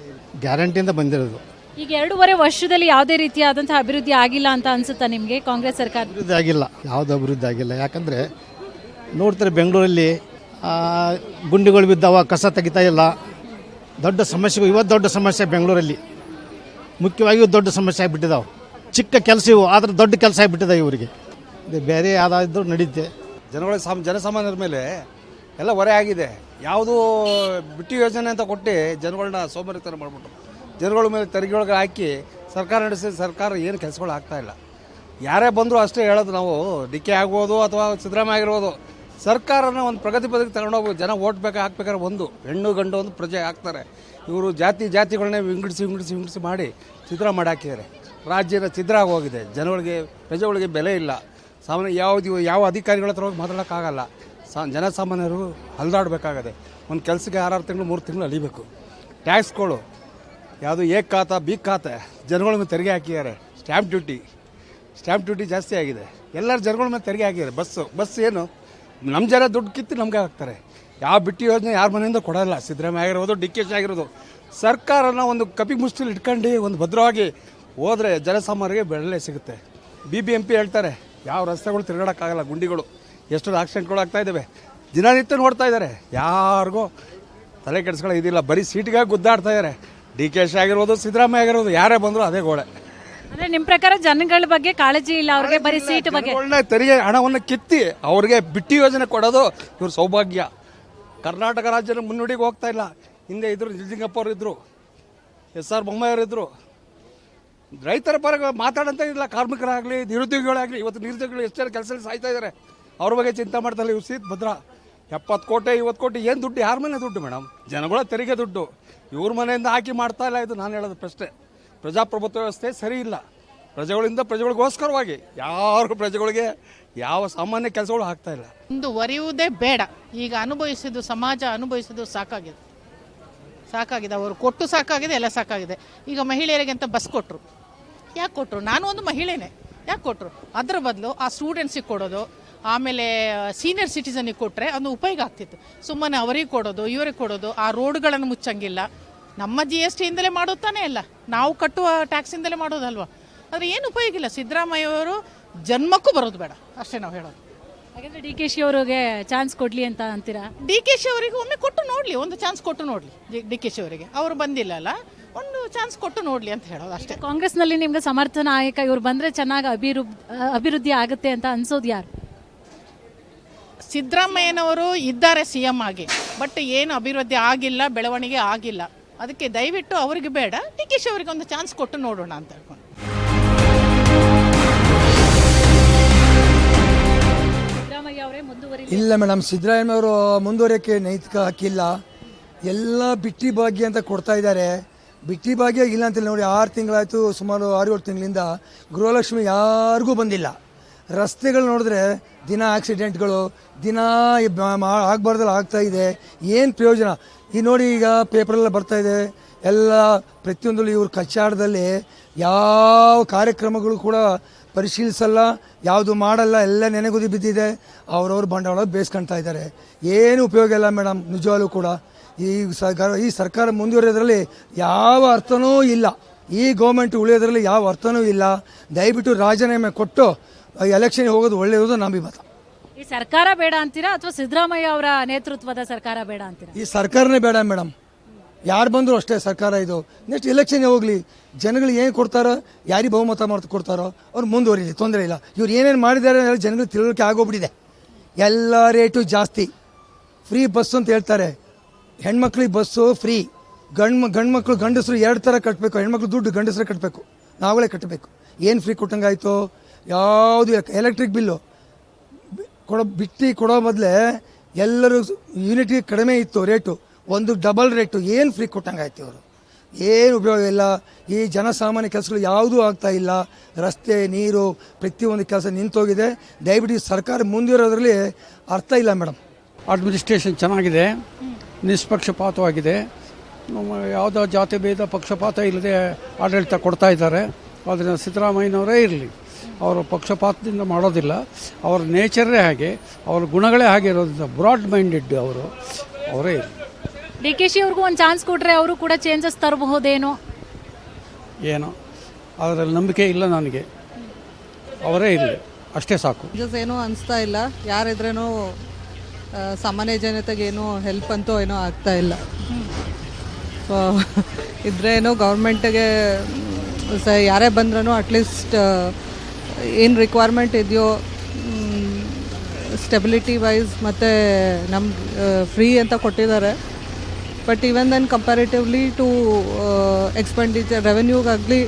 ಗ್ಯಾರಂಟಿಯಿಂದ ಬಂದಿರೋದು. ಈಗ 2.5 ವರ್ಷದಲ್ಲಿ ಯಾವುದೇ ರೀತಿಯಾದಂಥ ಅಭಿವೃದ್ಧಿ ಆಗಿಲ್ಲ ಅಂತ ಅನ್ಸುತ್ತಾ ನಿಮಗೆ ಕಾಂಗ್ರೆಸ್ ಸರ್ಕಾರ? ಅಭಿವೃದ್ಧಿ ಆಗಿಲ್ಲ, ಯಾವುದು ಅಭಿವೃದ್ಧಿ ಆಗಿಲ್ಲ. ಯಾಕಂದರೆ ನೋಡ್ತಾರೆ, ಬೆಂಗಳೂರಲ್ಲಿ ಗುಂಡಿಗಳು ಬಿದ್ದಾವ, ಕಸ ತೆಗಿತಾ ಇಲ್ಲ. ದೊಡ್ಡ ಸಮಸ್ಯೆ, ಇವತ್ತು ದೊಡ್ಡ ಸಮಸ್ಯೆ ಬೆಂಗಳೂರಲ್ಲಿ. ಮುಖ್ಯವಾಗಿ ದೊಡ್ಡ ಸಮಸ್ಯೆ ಆಗಿಬಿಟ್ಟಿದ್ದಾವೆ. ಚಿಕ್ಕ ಕೆಲಸ ಇವು, ಆದರೆ ದೊಡ್ಡ ಕೆಲಸ ಆಗಿಬಿಟ್ಟಿದೆ ಇವರಿಗೆ. ಇದು ಬೇರೆ ಯಾವುದಾದ್ರೂ ನಡೀತೆ. ಜನಸಾಮಾನ್ಯರ ಮೇಲೆ ಎಲ್ಲ ಹೊರೆ ಆಗಿದೆ. ಯಾವುದೂ ಬಿಟ್ಟಿ ಯೋಜನೆ ಅಂತ ಕೊಟ್ಟು ಜನಗಳನ್ನ ಸೋಮಾರಿತನ ಮಾಡಿಬಿಟ್ಟು ಜನಗಳ ಮೇಲೆ ತೆರಿಗೆಯೊಳಗೆ ಹಾಕಿ ಸರ್ಕಾರ ನಡೆಸಿ ಸರ್ಕಾರ ಏನು ಕೆಲಸಗಳು ಆಗ್ತಾಯಿಲ್ಲ. ಯಾರೇ ಬಂದರೂ ಅಷ್ಟೇ ಹೇಳೋದು ನಾವು, ಡಿ ಕೆ ಆಗ್ಬೋದು ಅಥವಾ ಸಿದ್ದರಾಮಯ್ಯ ಆಗಿರ್ಬೋದು, ಸರ್ಕಾರನ ಒಂದು ಪ್ರಗತಿ ಪದಕ್ಕೆ ತಗೊಂಡೋಗ್ಬೇಕು. ಜನ ಓಟ್ ಹಾಕ್ಬೇಕಾದ್ರೆ ಒಂದು ಹೆಣ್ಣು ಗಂಡು ಒಂದು ಪ್ರಜೆ ಹಾಕ್ತಾರೆ. ಇವರು ಜಾತಿಗಳನ್ನೇ ವಿಂಗಡಿಸಿ ಮಾಡಿ ಚಿತ್ರ ಮಾಡಿ ಹಾಕಿದ್ದಾರೆ. ರಾಜ್ಯದ ಚಿತ್ರ ಆಗೋಗಿದೆ. ಪ್ರಜೆಗಳಿಗೆ ಬೆಲೆ ಇಲ್ಲ. ಸಾಮಾನ್ಯ ಯಾವ ಅಧಿಕಾರಿಗಳ ಹತ್ರ ಹೋಗಿ ಮಾತಾಡೋಕ್ಕಾಗಲ್ಲ. ಜನಸಾಮಾನ್ಯರು ಹಲ್ದಾಡಬೇಕಾಗದೆ. ಒಂದು ಕೆಲಸಕ್ಕೆ 6 ತಿಂಗಳು 3 ತಿಂಗಳು ಅಲಿಬೇಕು. ಟ್ಯಾಕ್ಸ್ಗಳು ಯಾವುದು ಎ ಖಾತೆ ಬಿ ಖಾತೆ ಜನಗಳ ಮೇಲೆ ತೆರಿಗೆ ಹಾಕಿದ್ದಾರೆ. ಸ್ಟ್ಯಾಂಪ್ ಡ್ಯೂಟಿ ಜಾಸ್ತಿ ಆಗಿದೆ. ಎಲ್ಲರ ಜನಗಳ ಮೇಲೆ ತೆರಿಗೆ ಹಾಕಿದ್ದಾರೆ. ಬಸ್ ಏನು ನಮ್ಮ ಜನ ದುಡ್ಡು ಕಿತ್ತು ನಮಗೆ ಹಾಕ್ತಾರೆ. ಯಾವ ಬಿಟ್ಟಿ ಯೋಜನೆ ಯಾರ ಮನೆಯಿಂದ ಕೊಡೋಲ್ಲ. ಸಿದ್ದರಾಮಯ್ಯ ಆಗಿರ್ಬೋದು, ಡಿ ಕೆ ಶಿ ಆಗಿರೋದು. ಸರ್ಕಾರನ ಒಂದು ಕಪಿ ಮುಷ್ಟಿಲಿ ಇಟ್ಕೊಂಡು ಒಂದು ಭದ್ರವಾಗಿ ಹೋದರೆ ಜನಸಾಮಾನ್ಯರಿಗೆ ಬೆಳೆ ಸಿಗುತ್ತೆ. BBMP ಹೇಳ್ತಾರೆ, ಯಾವ ರಸ್ತೆಗಳು ತಿರುಗಾಡೋಕ್ಕಾಗಲ್ಲ, ಗುಂಡಿಗಳು ಎಷ್ಟು ಆಕ್ಸಿಡೆಂಟ್ಗಳು ಆಗ್ತಾಯಿದ್ದಾವೆ. ದಿನನಿತ್ಯ ನೋಡ್ತಾ ಇದ್ದಾರೆ. ಯಾರಿಗೂ ತಲೆ ಕೆಡಿಸ್ಕೊಳ್ಳೋ ಇದಿಲ್ಲ. ಬರೀ ಸೀಟಿಗಾಗಿ ಗುದ್ದಾಡ್ತಾ ಇದ್ದಾರೆ. ಡಿ ಕೆ ಶಿ ಆಗಿರ್ಬೋದು, ಸಿದ್ದರಾಮಯ್ಯ ಆಗಿರ್ಬೋದು, ಯಾರೇ ಬಂದರೂ ಅದೇ ಗೋಳೆ. ಅಂದರೆ ನಿಮ್ಮ ಪ್ರಕಾರ ಜನಗಳ ಬಗ್ಗೆ ಕಾಳಜಿ ಇಲ್ಲ ಅವ್ರಿಗೆ, ಬರೀ ಸೀಟ್ ಬಗ್ಗೆ. ತೆರಿಗೆ ಹಣವನ್ನು ಕಿತ್ತಿ ಅವ್ರಿಗೆ ಬಿಟ್ಟಿ ಯೋಜನೆ ಕೊಡೋದು ಇವ್ರ ಸೌಭಾಗ್ಯ. ಕರ್ನಾಟಕ ರಾಜ್ಯದ ಮುನ್ನುಡಿಗೆ ಹೋಗ್ತಾ ಇಲ್ಲ. ಹಿಂದೆ ಇದ್ರು ನಿಜಲಿಂಗಪ್ಪ ಅವರು ಇದ್ದರು, SR ಬೊಮ್ಮಾಯಿಯವರು ಇದ್ದರು. ರೈತರ ಪರ ಮಾತಾಡಂತ ಇಲ್ಲ. ಕಾರ್ಮಿಕರಾಗಲಿ, ನಿರುದ್ಯೋಗಿಗಳಾಗಲಿ, ಇವತ್ತು ನಿರುದ್ಯೋಗಿಗಳು ಎಷ್ಟು ಜನ ಕೆಲಸದಲ್ಲಿ ಸಾಯ್ತಾ ಇದ್ದಾರೆ. ಅವ್ರ ಬಗ್ಗೆ ಚಿಂತೆ ಮಾಡ್ತಾಯಿಲ್ಲ. ಇವ್ರು ಸೀಟ್ ಭದ್ರ 70 ಕೋಟಿ 50 ಕೋಟಿ ಏನು ದುಡ್ಡು? ಯಾರ ಮನೆ ದುಡ್ಡು ಮೇಡಮ್? ಜನಗಳ ತೆರಿಗೆ ದುಡ್ಡು. ಇವ್ರ ಮನೆಯಿಂದ ಹಾಕಿ ಮಾಡ್ತಾ ಇಲ್ಲ. ಇದು ನಾನು ಹೇಳೋದು ಪ್ರಶ್ನೆ. ಪ್ರಜಾಪ್ರಭುತ್ವ ವ್ಯವಸ್ಥೆ ಸರಿ ಇಲ್ಲ. ಪ್ರಜೆಗಳಿಗೋಸ್ಕರವಾಗಿ ಯಾರು ಪ್ರಜೆಗಳಿಗೆ ಯಾವ ಸಾಮಾನ್ಯ ಕೆಲಸಗಳು ಆಗ್ತಾ ಇಲ್ಲ. ಮುಂದುವರಿಯುವುದೇ ಬೇಡ. ಈಗ ಅನುಭವಿಸಿದ್ದು ಸಮಾಜ ಅನುಭವಿಸಿದ್ದು ಸಾಕಾಗಿದೆ. ಅವರು ಕೊಟ್ಟು ಸಾಕಾಗಿದೆ, ಎಲ್ಲ ಸಾಕಾಗಿದೆ. ಈಗ ಮಹಿಳೆಯರಿಗೆ ಅಂತ ಬಸ್ ಕೊಟ್ಟರು. ಯಾಕೆ ಕೊಟ್ಟರು? ನಾನು ಒಂದು ಮಹಿಳೆನೇ, ಯಾಕೆ ಕೊಟ್ಟರು? ಅದರ ಬದಲು ಆ ಸ್ಟೂಡೆಂಟ್ಸಿಗೆ ಕೊಡೋದು, ಆಮೇಲೆ ಸೀನಿಯರ್ ಸಿಟಿಸನಿಗೆ ಕೊಟ್ಟರೆ ಅದು ಉಪಯೋಗ ಆಗ್ತಿತ್ತು. ಸುಮ್ಮನೆ ಅವರಿಗೆ ಕೊಡೋದು, ಇವರಿಗೆ ಕೊಡೋದು, ಆ ರೋಡ್ಗಳನ್ನು ಮುಚ್ಚಂಗಿಲ್ಲ. ನಮ್ಮ GST ಇಂದಲೇ ಮಾಡೋದು ತಾನೇ ಅಲ್ಲ, ನಾವು ಕಟ್ಟುವ ಟ್ಯಾಕ್ಸಿಂದಲೇ ಮಾಡೋದಲ್ವಾ. ಆದರೆ ಏನು ಉಪಯೋಗ ಇಲ್ಲ. ಸಿದ್ದರಾಮಯ್ಯವರು ಜನ್ಮಕ್ಕೂ ಬರೋದು ಬೇಡ, ಅಷ್ಟೇ ನಾವು ಹೇಳೋದು. ಹಾಗಾದ್ರೆ DK ಶಿ ಅವರಿಗೆ ಚಾನ್ಸ್ ಕೊಡ್ಲಿ ಅಂತ ಅಂತೀರಾ? DK ಶಿ ಅವರಿಗೆ ಒಮ್ಮೆ ಕೊಟ್ಟು ನೋಡಲಿ, ಒಂದು ಚಾನ್ಸ್ ಕೊಟ್ಟು ನೋಡಲಿ. DK ಶಿ ಅವರಿಗೆ ಅವರು ಬಂದಿಲ್ಲ ಅಲ್ಲ, ಒಂದು ಚಾನ್ಸ್ ಕೊಟ್ಟು ನೋಡಲಿ ಅಂತ ಹೇಳೋದು ಅಷ್ಟೇ. ಕಾಂಗ್ರೆಸ್ನಲ್ಲಿ ನಿಮ್ಗೆ ಸಮರ್ಥ ನಾಯಕ ಇವ್ರು ಬಂದರೆ ಚೆನ್ನಾಗಿ ಅಭಿವೃದ್ಧಿ ಆಗುತ್ತೆ ಅಂತ ಅನ್ಸೋದು ಯಾರು? ಸಿದ್ದರಾಮಯ್ಯನವರು ಇದ್ದಾರೆ CM ಆಗಿ, ಬಟ್ ಏನು ಅಭಿವೃದ್ಧಿ ಆಗಿಲ್ಲ, ಬೆಳವಣಿಗೆ ಆಗಿಲ್ಲ. ಅದಕ್ಕೆ ದಯವಿಟ್ಟು ಅವರಿಗೆ ಬೇಡ, DK ಶಿ ಅವರಿಗೆ ಒಂದು ಚಾನ್ಸ್ ಕೊಟ್ಟು ನೋಡೋಣ ಅಂತ ಹೇಳ್ಕೊಂಡು. ಇಲ್ಲ ಮೇಡಮ್, ಸಿದ್ದರಾಮಯ್ಯವರು ಮುಂದುವರಿಯೋಕ್ಕೆ ನೈತಿಕ ಹಕ್ಕಿಲ್ಲ. ಎಲ್ಲ ಬಿಟ್ಟಿ ಭಾಗ್ಯ ಅಂತ ಕೊಡ್ತಾ ಇದ್ದಾರೆ. ಬಿಟ್ಟಿ ಭಾಗ್ಯ ಇಲ್ಲ ಅಂತೇಳಿ ನೋಡಿ, 6 ತಿಂಗಳಾಯಿತು, ಸುಮಾರು 6-7 ತಿಂಗಳಿಂದ ಗೃಹಲಕ್ಷ್ಮಿ ಯಾರಿಗೂ ಬಂದಿಲ್ಲ. ರಸ್ತೆಗಳು ನೋಡಿದ್ರೆ ದಿನ ಆಕ್ಸಿಡೆಂಟ್ಗಳು, ದಿನ ಆಗಬಾರ್ದಲ್ಲಿ ಆಗ್ತಾ ಇದೆ. ಏನು ಪ್ರಯೋಜನ? ಈ ನೋಡಿ, ಈಗ ಪೇಪರೆಲ್ಲ ಬರ್ತಾ ಇದೆ, ಎಲ್ಲ ಪ್ರತಿಯೊಂದರಲ್ಲೂ ಇವ್ರ ಕಚ್ಚಾಟದಲ್ಲಿ ಯಾವ ಕಾರ್ಯಕ್ರಮಗಳು ಕೂಡ ಪರಿಶೀಲಿಸಲ್ಲ, ಯಾವುದು ಮಾಡಲ್ಲ, ಎಲ್ಲ ನೆನೆಗುದಿ ಬಿದ್ದಿದೆ. ಅವ್ರವ್ರ ಬಂಡವಾಳ ಬೇಯಿಸ್ಕೊಳ್ತಾ ಇದ್ದಾರೆ. ಏನು ಉಪಯೋಗ ಇಲ್ಲ ಮೇಡಮ್, ನಿಜವಾಗ್ಲೂ ಕೂಡ. ಈ ಸರ್ಕಾರ ಮುಂದುವರಿಯೋದ್ರಲ್ಲಿ ಯಾವ ಅರ್ಥನೂ ಇಲ್ಲ. ಈ ಗೌರ್ಮೆಂಟ್ ಉಳಿಯೋದ್ರಲ್ಲಿ ಯಾವ ಅರ್ಥನೂ ಇಲ್ಲ. ದಯವಿಟ್ಟು ರಾಜೀನಾಮೆ ಕೊಟ್ಟು ಎಲೆಕ್ಷನ್ಗೆ ಹೋಗೋದು ಒಳ್ಳೆಯದು ನಮ್ಮ ಮತ. ಈ ಸರ್ಕಾರ ಬೇಡ ಅಂತೀರಾ ಅಥವಾ ಸಿದ್ದರಾಮಯ್ಯ ಅವರ ನೇತೃತ್ವದ ಸರ್ಕಾರ ಬೇಡ ಅಂತೀರಾ? ಈ ಸರ್ಕಾರನೇ ಬೇಡ ಮೇಡಮ್. ಯಾರು ಬಂದರೂ ಅಷ್ಟೇ ಸರ್ಕಾರ ಇದು. ನೆಕ್ಸ್ಟ್ ಎಲೆಕ್ಷನ್ಗೆ ಹೋಗಲಿ, ಜನಗಳು ಏನು ಕೊಡ್ತಾರೋ, ಯಾರಿಗೆ ಬಹುಮತ ಕೊಡ್ತಾರೋ ಅವ್ರು ಮುಂದುವರಿಲಿ, ತೊಂದರೆ ಇಲ್ಲ. ಇವ್ರು ಏನೇನು ಮಾಡಿದ್ದಾರೆ ಜನಗಳಿಗೆ ತಿಳುವಳಿಕೆ ಆಗೋಗ್ಬಿಟ್ಟಿದೆ. ಎಲ್ಲ ರೇಟು ಜಾಸ್ತಿ. ಫ್ರೀ ಬಸ್ ಅಂತ ಹೇಳ್ತಾರೆ, ಹೆಣ್ಮಕ್ಳಿಗೆ ಬಸ್ಸು ಫ್ರೀ. ಗಂಡು ಗಂಡಸರು 2 ಥರ ಕಟ್ಟಬೇಕು, ಹೆಣ್ಮಕ್ಳು ದುಡ್ಡು ಗಂಡಸರೇ ಕಟ್ಟಬೇಕು, ನಾವುಗಳೇ ಕಟ್ಟಬೇಕು. ಏನು ಫ್ರೀ ಕೊಟ್ಟಂಗಾಯಿತು? ಯಾವುದು ಎಲೆಕ್ಟ್ರಿಕ್ ಬಿಲ್ಲು ಕೊಡೋ ಬದಲೇ ಎಲ್ಲರೂ ಯೂನಿಟ್ಗೆ ಕಡಿಮೆ ಇತ್ತು ರೇಟು, ಒಂದು ಡಬಲ್ ರೇಟು. ಏನು ಫ್ರೀ ಕೊಟ್ಟಂಗಾಯ್ತು ಇವರು? ಏನು ಉಪಯೋಗ ಇಲ್ಲ. ಈ ಜನಸಾಮಾನ್ಯ ಕೆಲಸಗಳು ಯಾವುದೂ ಆಗ್ತಾ ಇಲ್ಲ. ರಸ್ತೆ, ನೀರು, ಪ್ರತಿಯೊಂದು ಕೆಲಸ ನಿಂತೋಗಿದೆ. ದಯವಿಟ್ಟು ಸರ್ಕಾರ ಮುಂದಿರೋದ್ರಲ್ಲಿ ಅರ್ಥ ಇಲ್ಲ ಮೇಡಮ್. ಅಡ್ಮಿನಿಸ್ಟ್ರೇಷನ್ ಚೆನ್ನಾಗಿದೆ, ನಿಷ್ಪಕ್ಷಪಾತವಾಗಿದೆ. ಯಾವುದೋ ಜಾತಿ ಭೇದ ಪಕ್ಷಪಾತ ಇಲ್ಲದೆ ಆಡಳಿತ ಕೊಡ್ತಾ ಇದ್ದಾರೆ. ಅದನ್ನು ಸಿದ್ದರಾಮಯ್ಯನವರೇ ಇರಲಿ, ಅವರು ಪಕ್ಷಪಾತದಿಂದ ಮಾಡೋದಿಲ್ಲ. ಅವರ ನೇಚರೇ ಹಾಗೆ, ಅವರ ಗುಣಗಳೇ ಹಾಗೆ ಇರೋದ್ರಿಂದ ಬ್ರಾಡ್ ಮೈಂಡೆಡ್ ಅವರೇ ಇರಲಿ. DK ಶಿ ಅವ್ರಿಗೂ ಒಂದು ಚಾನ್ಸ್ ಕೊಟ್ಟರೆ ಅವರು ಕೂಡ ಚೇಂಜಸ್ ತರಬಹುದೇನೋ? ಏನೋ ಅದರಲ್ಲಿ ನಂಬಿಕೆ ಇಲ್ಲ ನನಗೆ. ಅವರೇ ಇರಲಿ, ಅಷ್ಟೇ ಸಾಕು. ಏನೂ ಅನಿಸ್ತಾ ಇಲ್ಲ. ಯಾರಿದ್ರೇನೋ ಸಾಮಾನ್ಯ ಜನತೆಗೇನೋ ಹೆಲ್ಪ್ ಅಂತೂ ಏನೋ ಆಗ್ತಾ ಇಲ್ಲ. ಸೊ ಇದ್ರೇನೋ ಗೌರ್ಮೆಂಟಿಗೆ ಯಾರೇ ಬಂದ್ರೂ ಅಟ್ಲೀಸ್ಟ್ ಏನು ರಿಕ್ವೈರ್ಮೆಂಟ್ ಇದೆಯೋ ಸ್ಟೆಬಿಲಿಟಿ ವೈಸ್ ಮತ್ತು ನಮ್ಗೆ ಫ್ರೀ ಅಂತ ಕೊಟ್ಟಿದ್ದಾರೆ. But even then comparatively to expenditure ರೆವೆನ್ಯೂಗಾಗಲಿ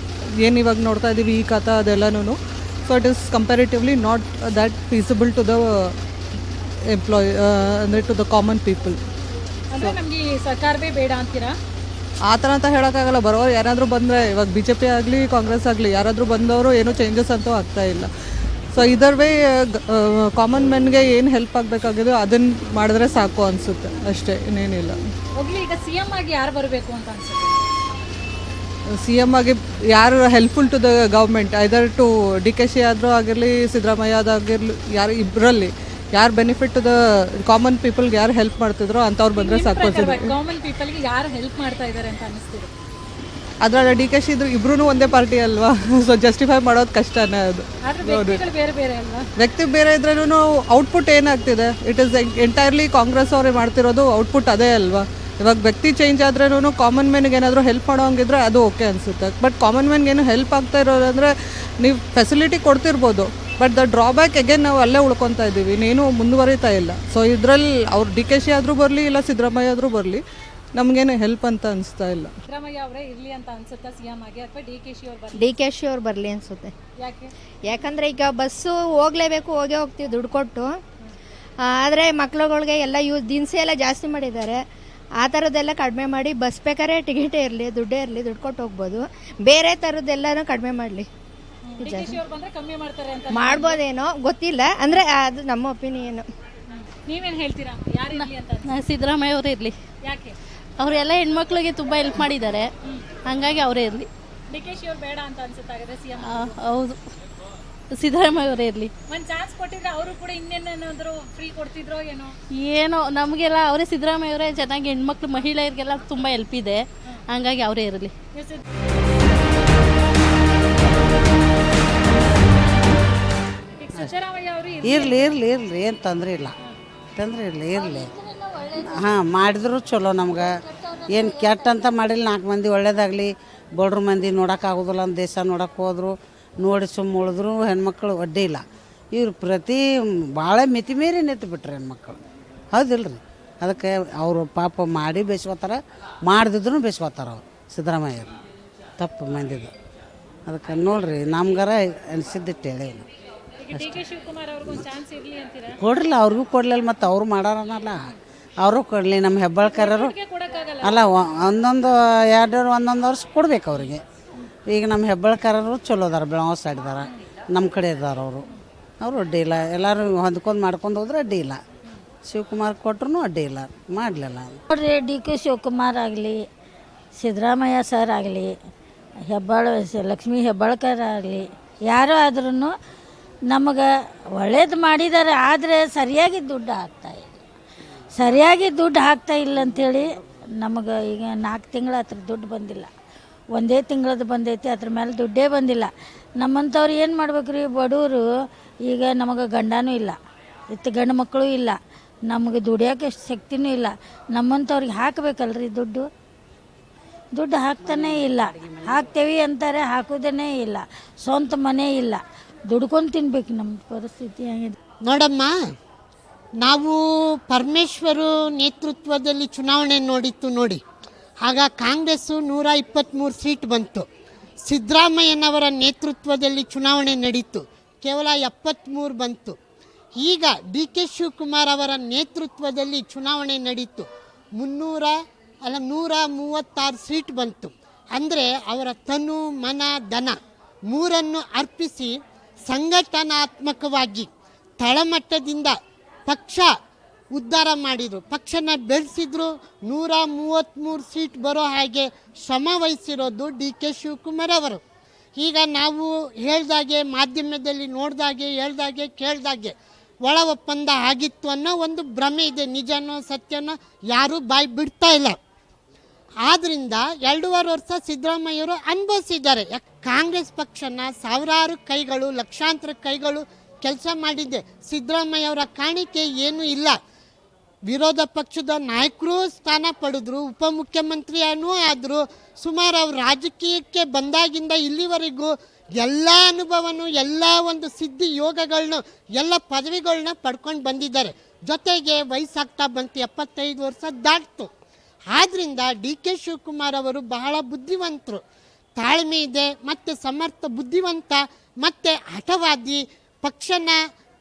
ಏನು ಇವಾಗ ನೋಡ್ತಾ ಇದ್ದೀವಿ ಈ ಖಾತಾ ಅದೆಲ್ಲನೂ, so it is comparatively not that feasible to the employ, ಅಂದರೆ ಟು ದ ಕಾಮನ್ ಪೀಪಲ್. ಅಂದರೆ ನಮಗೆ ಸರ್ಕಾರವೇ ಬೇಡ ಅಂತೀರಾ? ಆ ಥರ ಅಂತ ಹೇಳೋಕ್ಕಾಗಲ್ಲ. ಬರೋರು ಯಾರಾದರೂ ಬಂದರೆ, ಇವಾಗ BJP ಆಗಲಿ ಕಾಂಗ್ರೆಸ್ ಆಗಲಿ ಯಾರಾದರೂ ಬಂದವರು ಏನೂ ಚೇಂಜಸ್ ಅಂತೂ ಆಗ್ತಾ ಇಲ್ಲ. ಸೊ ಇದರ್ ವೇ ಕಾಮನ್ ಮೆನ್ಗೆ ಏನು ಹೆಲ್ಪ್ ಆಗಬೇಕಾಗಿದೆಯೋ ಅದನ್ನು ಮಾಡಿದ್ರೆ ಸಾಕು ಅನಿಸುತ್ತೆ, ಅಷ್ಟೇ, ಇನ್ನೇನಿಲ್ಲ. ಹೋಗ್ಲಿ, ಈಗ CM ಆಗಿ ಯಾರು ಬರಬೇಕು ಅಂತ ಅನ್ಸುತ್ತೆ? CM ಆಗಿ ಯಾರು helpful to the government, either to DK ಶಿ ಆದರೂ ಆಗಿರಲಿ, ಸಿದ್ದರಾಮಯ್ಯ ಅದಾಗಿರಲಿ, ಯಾರು ಇಬ್ಬರಲ್ಲಿ ಯಾರು ಬೆನಿಫಿಟ್ ಟು ದ ಕಾಮನ್ ಪೀಪಲ್ಗೆ ಯಾರು ಹೆಲ್ಪ್ ಮಾಡ್ತಿದ್ರೋ ಅಂಥವ್ರು ಬಂದರೆ ಸಾಕು. ಕಾಮನ್ ಪೀಪಲ್ಗೆ ಯಾರು ಹೆಲ್ಪ್ ಮಾಡ್ತಾ ಇದ್ದಾರೆ ಅಂತ ಅನಿಸ್ತಿದೆ? ಅದರ DK ಶಿ ಇದ್ರು ಇಬ್ರು ಒಂದೇ ಪಾರ್ಟಿ ಅಲ್ವಾ, ಸೊ ಜಸ್ಟಿಫೈ ಮಾಡೋದು ಕಷ್ಟನೇ. ಅದು ಬೇರೆ ಬೇರೆ ಅಲ್ವಾ? ವ್ಯಕ್ತಿ ಬೇರೆ ಇದ್ರೂ ಔಟ್ಪುಟ್ ಏನಾಗ್ತಿದೆ, ಇಟ್ ಈಸ್ ಎಂಟೈರ್ಲಿ ಕಾಂಗ್ರೆಸ್ ಅವರೇ ಮಾಡ್ತಿರೋದು, ಔಟ್ಪುಟ್ ಅದೇ ಅಲ್ವಾ. ಇವಾಗ ವ್ಯಕ್ತಿ ಚೇಂಜ್ ಆದ್ರೂ ಕಾಮನ್ ಮ್ಯಾನ್ಗೆ ಏನಾದರೂ ಹೆಲ್ಪ್ ಮಾಡೋ ಹಂಗಿದ್ರೆ ಅದು ಓಕೆ ಅನಿಸುತ್ತೆ. ಬಟ್ ಕಾಮನ್ ಮ್ಯಾನ್ಗೆ ಏನು ಹೆಲ್ಪ್ ಆಗ್ತಾ ಇರೋದಂದರೆ ನೀವು ಫೆಸಿಲಿಟಿ ಕೊಡ್ತಿರ್ಬೋದು, ಬಟ್ ದ ಡ್ರಾಬ್ಯಾಕ್ ಅಗೇನ್ ನಾವು ಅಲ್ಲೇ ಉಳ್ಕೊತಾ ಇದ್ದೀವಿ, ಇನ್ನೇನು ಮುಂದುವರಿತಾ ಇಲ್ಲ. ಸೊ ಇದರಲ್ಲಿ ಅವ್ರು DK ಶಿ ಆದರೂ ಬರಲಿ, ಇಲ್ಲ ಸಿದ್ದರಾಮಯ್ಯ ಆದರೂ ಬರಲಿ, ನಮಗೇನು ಹೆಲ್ಪ್ ಅಂತ ಅನಿಸ್ತಾ ಇಲ್ಲ. ಸಿದ್ದರಾಮಯ್ಯ ಅವರೇ ಇರಲಿ ಅಂತ ಅನ್ಸುತ್ತಾ CM ಆಗಿ, ಅಥವಾ DK ಶಿ ಅವ್ರು ಬರಲಿ? DK ಶಿ ಅವ್ರು ಬರಲಿ ಅನಿಸುತ್ತೆ. ಯಾಕಂದರೆ ಈಗ ಬಸ್ಸು ಹೋಗಲೇಬೇಕು, ಹೋಗೇ ಹೋಗ್ತೀವಿ ದುಡ್ಡು ಕೊಟ್ಟು. ಆದರೆ ಮಕ್ಳುಗಳಿಗೆ ಎಲ್ಲ ದಿನಸಿ ಎಲ್ಲ ಜಾಸ್ತಿ ಮಾಡಿದ್ದಾರೆ. ಆ ಥರದ್ದೆಲ್ಲ ಕಡಿಮೆ ಮಾಡಿ, ಬಸ್ ಬೇಕಾದ್ರೆ ಟಿಕೆಟೇ ಇರಲಿ, ದುಡ್ಡೇ ಇರಲಿ, ದುಡ್ಡು ಕೊಟ್ಟು ಹೋಗ್ಬೋದು. ಬೇರೆ ಥರದ್ದೆಲ್ಲನೂ ಕಡಿಮೆ ಮಾಡಲಿ. ಮಾಡ್ಬೋದೇನೋ ಗೊತ್ತಿಲ್ಲ, ಅಂದರೆ ಅದು ನಮ್ಮ ಒಪಿನಿಯನ್. ನೀವೇನು ಹೇಳ್ತೀರಾ? ಯಾರು ಇರಲಿ ಅಂತ? ಸಿದ್ದರಾಮಯ್ಯ ಅವರೇ ಇರಲಿ. ಯಾಕೆ? ಅವರೆಲ್ಲ ಹೆಣ್ಮಕ್ಳಿಗೆ ತುಂಬ ಹೆಲ್ಪ್ ಮಾಡಿದ್ದಾರೆ, ಹಾಗಾಗಿ ಅವರೇ ಇರಲಿ. DK ಶಿ ಅವ್ರು ಬೇಡ ಅಂತ ಅನ್ಸುತ್ತಾಗಿದೆ CM? ಹೌದು, ಸಿದ್ದರಾಮಯ್ಯ ಅವರೇ ಇರಲಿ. ಒಂದು ಚಾನ್ಸ್ ಕೊಟ್ಟಿದ್ರೆ ಅವರು ಕೂಡ ಇನ್ನೇನಾದರೂ ಫ್ರೀ ಕೊಡ್ತಿದ್ರೋ ಏನೋ? ಏನೋ ನಮಗೆಲ್ಲ ಅವರೇ ಸಿದ್ದರಾಮಯ್ಯ ಅವರೇ ಚೆನ್ನಾಗಿ ಹೆಣ್ಮಕ್ಳು ಮಹಿಳೆಯರಿಗೆಲ್ಲ ತುಂಬ ಹೆಲ್ಪ್ ಇದೆ. ಹಂಗಾಗಿ ಅವರೇ ಇರಲಿ. ಇರಲಿ ಇರಲಿ ಇರಲಿ, ಏನು ತೊಂದರೆ ಇಲ್ಲ, ತೊಂದರೆ ಇರಲಿ. ಹಾಂ, ಮಾಡಿದ್ರು ಚಲೋ. ನಮ್ಗೆ ಏನು ಕೆಟ್ಟ ಅಂತ ಮಾಡಿಲ್ಲ. 4 ಮಂದಿ ಒಳ್ಳೇದಾಗಲಿ. ಬಡ್ರ ಮಂದಿ ನೋಡೋಕ್ಕಾಗೋದಿಲ್ಲ ಅಂತ ದೇಶ ನೋಡೋಕೆ ಹೋದ್ರು, ನೋಡಿ ಸುಮ್ಮ ಉಳಿದ್ರು ಹೆಣ್ಮಕ್ಳು ಒಡ್ಡಿ ಇಲ್ಲ. ಇವ್ರು ಭಾಳ ಮಿತಿ ಮೀರಿ ನಿಂತು ಬಿಟ್ರೆ ಹೆಣ್ಮಕ್ಳು, ಹೌದಿಲ್ಲ ರೀ. ಅದಕ್ಕೆ ಅವರು ಪಾಪ ಮಾಡಿ ಬೇಸ್ಕೋತಾರೆ, ಮಾಡ್ದಿದ್ರು ಬೇಸ್ಕೋತಾರೆ ಅವ್ರು ಸಿದ್ದರಾಮಯ್ಯರು. ತಪ್ಪು ಮಂದಿದು. ಅದಕ್ಕೆ ನೋಡ್ರಿ, ನಮ್ಗಾರ ಅನಿಸಿದ್ದಿಟ್ಟು ಹೇಳಿ ಕೊಡ್ರಲ್ಲ, ಅವ್ರಿಗೂ ಕೊಡಲಿಲ್ಲ, ಮತ್ತು ಅವ್ರು ಮಾಡಾರನಲ್ಲ, ಅವರು ಕೊಡಲಿ. ನಮ್ಮ ಹೆಬ್ಬಾಳ್ಕರರು ಅಲ್ಲ, ಒಂದೊಂದು 2 ವರ್ಷ ಕೊಡ್ಬೇಕು ಅವರಿಗೆ. ಈಗ ನಮ್ಮ ಹೆಬ್ಬಾಳ್ಕರರು ಚಲೋ ಅದಾರ, ಬೆಳಗಾವಿ ಸೈಡ್ ಇದಾರ, ನಮ್ಮ ಕಡೆ ಇದ್ದಾರೆ ಅವರು ಅಡ್ಡಿ ಇಲ್ಲ. ಎಲ್ಲರೂ ಹೊಂದ್ಕೊಂಡು ಮಾಡ್ಕೊಂಡು ಹೋದ್ರೆ ಅಡ್ಡಿ ಇಲ್ಲ. ಶಿವಕುಮಾರ್ ಕೊಟ್ರು ಅಡ್ಡಿ ಇಲ್ಲ, ಮಾಡಲಿಲ್ಲ. ನೋಡ್ರಿ, DK ಶಿವಕುಮಾರ್ ಆಗಲಿ, ಸಿದ್ದರಾಮಯ್ಯ ಸರ್ ಆಗಲಿ, ಲಕ್ಷ್ಮೀ ಹೆಬ್ಬಾಳ್ಕರ್ ಆಗಲಿ, ಯಾರೋ ಆದ್ರೂ ನಮಗೆ ಒಳ್ಳೇದು ಮಾಡಿದ್ದಾರೆ. ಆದರೆ ಸರಿಯಾಗಿ ದುಡ್ಡು ಹಾಕ್ತಾ ಇಲ್ಲ ಅಂಥೇಳಿ ನಮಗೆ ಈಗ 4 ತಿಂಗಳ ಹತ್ರ ದುಡ್ಡು ಬಂದಿಲ್ಲ. 1 ತಿಂಗಳದ್ದು ಬಂದೈತಿ, ಅದ್ರ ಮೇಲೆ ದುಡ್ಡೇ ಬಂದಿಲ್ಲ. ನಮ್ಮಂಥವ್ರು ಏನು ಮಾಡ್ಬೇಕು ರೀ? ಬಡವರು. ಈಗ ನಮಗೆ ಗಂಡನೂ ಇಲ್ಲ, ಗಂಡು ಮಕ್ಕಳು ಇಲ್ಲ, ನಮಗೆ ದುಡಿಯೋಕೆ ಶಕ್ತಿನೂ ಇಲ್ಲ. ನಮ್ಮಂಥವ್ರಿಗೆ ಹಾಕಬೇಕಲ್ರಿ ದುಡ್ಡು ಹಾಕ್ತಾನೇ ಇಲ್ಲ. ಹಾಕ್ತೇವೆ ಅಂತಾರೆ, ಹಾಕೋದೇ ಇಲ್ಲ. ಸ್ವಂತ ಮನೆ ಇಲ್ಲ, ದುಡ್ಕೊಂಡು ತಿನ್ಬೇಕು. ನಮ್ಮ ಪರಿಸ್ಥಿತಿ ಆಗಿದೆ ನೋಡಮ್ಮ. ನಾವು ಪರಮೇಶ್ವರು ನೇತೃತ್ವದಲ್ಲಿ ಚುನಾವಣೆ ನೋಡಿ, ಆಗ ಕಾಂಗ್ರೆಸ್ಸು 123 ಸೀಟ್ ಬಂತು. ಸಿದ್ದರಾಮಯ್ಯನವರ ನೇತೃತ್ವದಲ್ಲಿ ಚುನಾವಣೆ ನಡೀತು, ಕೇವಲ 73 ಬಂತು. ಈಗ DK ಶಿವಕುಮಾರ್ ಅವರ ನೇತೃತ್ವದಲ್ಲಿ ಚುನಾವಣೆ ನಡೀತು, 136 ಸೀಟ್ ಬಂತು. ಅಂದರೆ ಅವರ ತನು ಮನ ಧನ 3 ಅರ್ಪಿಸಿ ಸಂಘಟನಾತ್ಮಕವಾಗಿ ತಳಮಟ್ಟದಿಂದ ಪಕ್ಷ ಉದ್ಧಾರ ಮಾಡಿದರು, ಪಕ್ಷನ ಬೆಳೆಸಿದ್ರು. 133 ಸೀಟ್ ಬರೋ ಹಾಗೆ ಶ್ರಮ ವಹಿಸಿರೋದು DK ಶಿವಕುಮಾರ್ ಅವರು. ಈಗ ನಾವು ಹೇಳ್ದಾಗೆ, ಮಾಧ್ಯಮದಲ್ಲಿ ನೋಡ್ದಾಗೆ, ಹೇಳ್ದಾಗೆ, ಕೇಳ್ದಾಗೆ ಒಳ ಒಪ್ಪಂದ ಆಗಿತ್ತು ಅನ್ನೋ ಒಂದು ಭ್ರಮೆ ಇದೆ. ನಿಜನೋ ಸತ್ಯನೋ ಯಾರೂ ಬಾಯಿ ಬಿಡ್ತಾ ಇಲ್ಲ. ಆದ್ದರಿಂದ 2.5 ವರ್ಷ ಸಿದ್ದರಾಮಯ್ಯವರು ಅನುಭವಿಸಿದ್ದಾರೆ. ಕಾಂಗ್ರೆಸ್ ಪಕ್ಷನ ಸಾವಿರಾರು ಕೈಗಳು, ಲಕ್ಷಾಂತರ ಕೈಗಳು ಕೆಲಸ ಮಾಡಿದ್ದೆ. ಸಿದ್ದರಾಮಯ್ಯವರ ಕಾಣಿಕೆ ಏನೂ ಇಲ್ಲ. ವಿರೋಧ ಪಕ್ಷದ ನಾಯಕರು ಸ್ಥಾನ ಪಡೆದ್ರು, ಉಪಮುಖ್ಯಮಂತ್ರಿಯೂ ಆದರು. ಸುಮಾರು ಅವರು ರಾಜಕೀಯಕ್ಕೆ ಬಂದಾಗಿಂದ ಇಲ್ಲಿವರೆಗೂ ಎಲ್ಲ ಅನುಭವನೂ, ಎಲ್ಲ ಒಂದು ಸಿದ್ಧಿ ಯೋಗಗಳನ್ನ, ಎಲ್ಲ ಪದವಿಗಳನ್ನ ಪಡ್ಕೊಂಡು ಬಂದಿದ್ದಾರೆ. ಜೊತೆಗೆ ವಯಸ್ಸಾಗ್ತಾ ಬಂತು, 75 ವರ್ಷ ದಾಟ್ತು. ಆದ್ದರಿಂದ DK ಶಿವಕುಮಾರ್ ಅವರು ಬಹಳ ಬುದ್ಧಿವಂತರು, ತಾಳ್ಮೆ ಇದೆ, ಮತ್ತು ಸಮರ್ಥ ಬುದ್ಧಿವಂತ, ಮತ್ತು ಹಠವಾದಿ. ಪಕ್ಷನ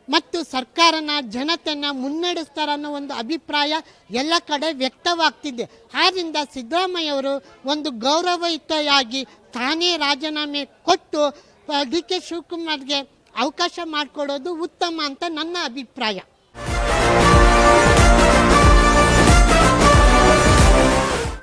ಮತ್ತು ಸರ್ಕಾರನ, ಜನತೆನ ಮುನ್ನಡೆಸ್ತಾರೆ ಅನ್ನೋ ಒಂದು ಅಭಿಪ್ರಾಯ ಎಲ್ಲ ಕಡೆ ವ್ಯಕ್ತವಾಗ್ತಿದೆ. ಆದ್ದರಿಂದ ಸಿದ್ದರಾಮಯ್ಯವರು ಒಂದು ಗೌರವಯುತವಾಗಿ ತಾನೇ ರಾಜೀನಾಮೆ ಕೊಟ್ಟು DK ಶಿವಕುಮಾರ್ಗೆ ಅವಕಾಶ ಮಾಡಿಕೊಡೋದು ಉತ್ತಮ ಅಂತ ನನ್ನ ಅಭಿಪ್ರಾಯ.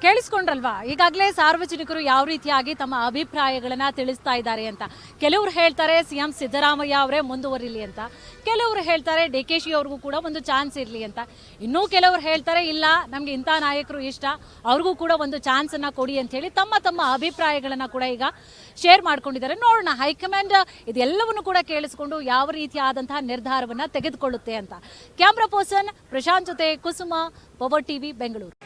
ಕೇಳಿಸ್ಕೊಂಡ್ರಲ್ವಾ? ಈಗಾಗಲೇ ಸಾರ್ವಜನಿಕರು ಯಾವ ರೀತಿಯಾಗಿ ತಮ್ಮ ಅಭಿಪ್ರಾಯಗಳನ್ನು ತಿಳಿಸ್ತಾ ಇದ್ದಾರೆ ಅಂತ. ಕೆಲವರು ಹೇಳ್ತಾರೆ CM ಸಿದ್ದರಾಮಯ್ಯ ಅವರೇ ಮುಂದುವರಿಲಿ ಅಂತ, ಕೆಲವರು ಹೇಳ್ತಾರೆ DKಶಿ ಅವ್ರಿಗೂ ಕೂಡ ಒಂದು ಚಾನ್ಸ್ ಇರಲಿ ಅಂತ, ಇನ್ನೂ ಕೆಲವರು ಹೇಳ್ತಾರೆ ಇಲ್ಲ ನಮಗೆ ಇಂಥ ನಾಯಕರು ಇಷ್ಟ, ಅವ್ರಿಗೂ ಕೂಡ ಒಂದು ಚಾನ್ಸನ್ನು ಕೊಡಿ ಅಂತ ಹೇಳಿ ತಮ್ಮ ತಮ್ಮ ಅಭಿಪ್ರಾಯಗಳನ್ನು ಕೂಡ ಈಗ ಶೇರ್ ಮಾಡ್ಕೊಂಡಿದ್ದಾರೆ. ನೋಡೋಣ ಹೈಕಮಾಂಡ್ ಇದೆಲ್ಲವನ್ನು ಕೂಡ ಕೇಳಿಸ್ಕೊಂಡು ಯಾವ ರೀತಿಯಾದಂತಹ ನಿರ್ಧಾರವನ್ನು ತೆಗೆದುಕೊಳ್ಳುತ್ತೆ ಅಂತ. ಕ್ಯಾಮ್ರಾ ಪರ್ಸನ್ ಪ್ರಶಾಂತ್ ಜೊತೆ ಕುಸುಮ, ಪವರ್ TV, ಬೆಂಗಳೂರು.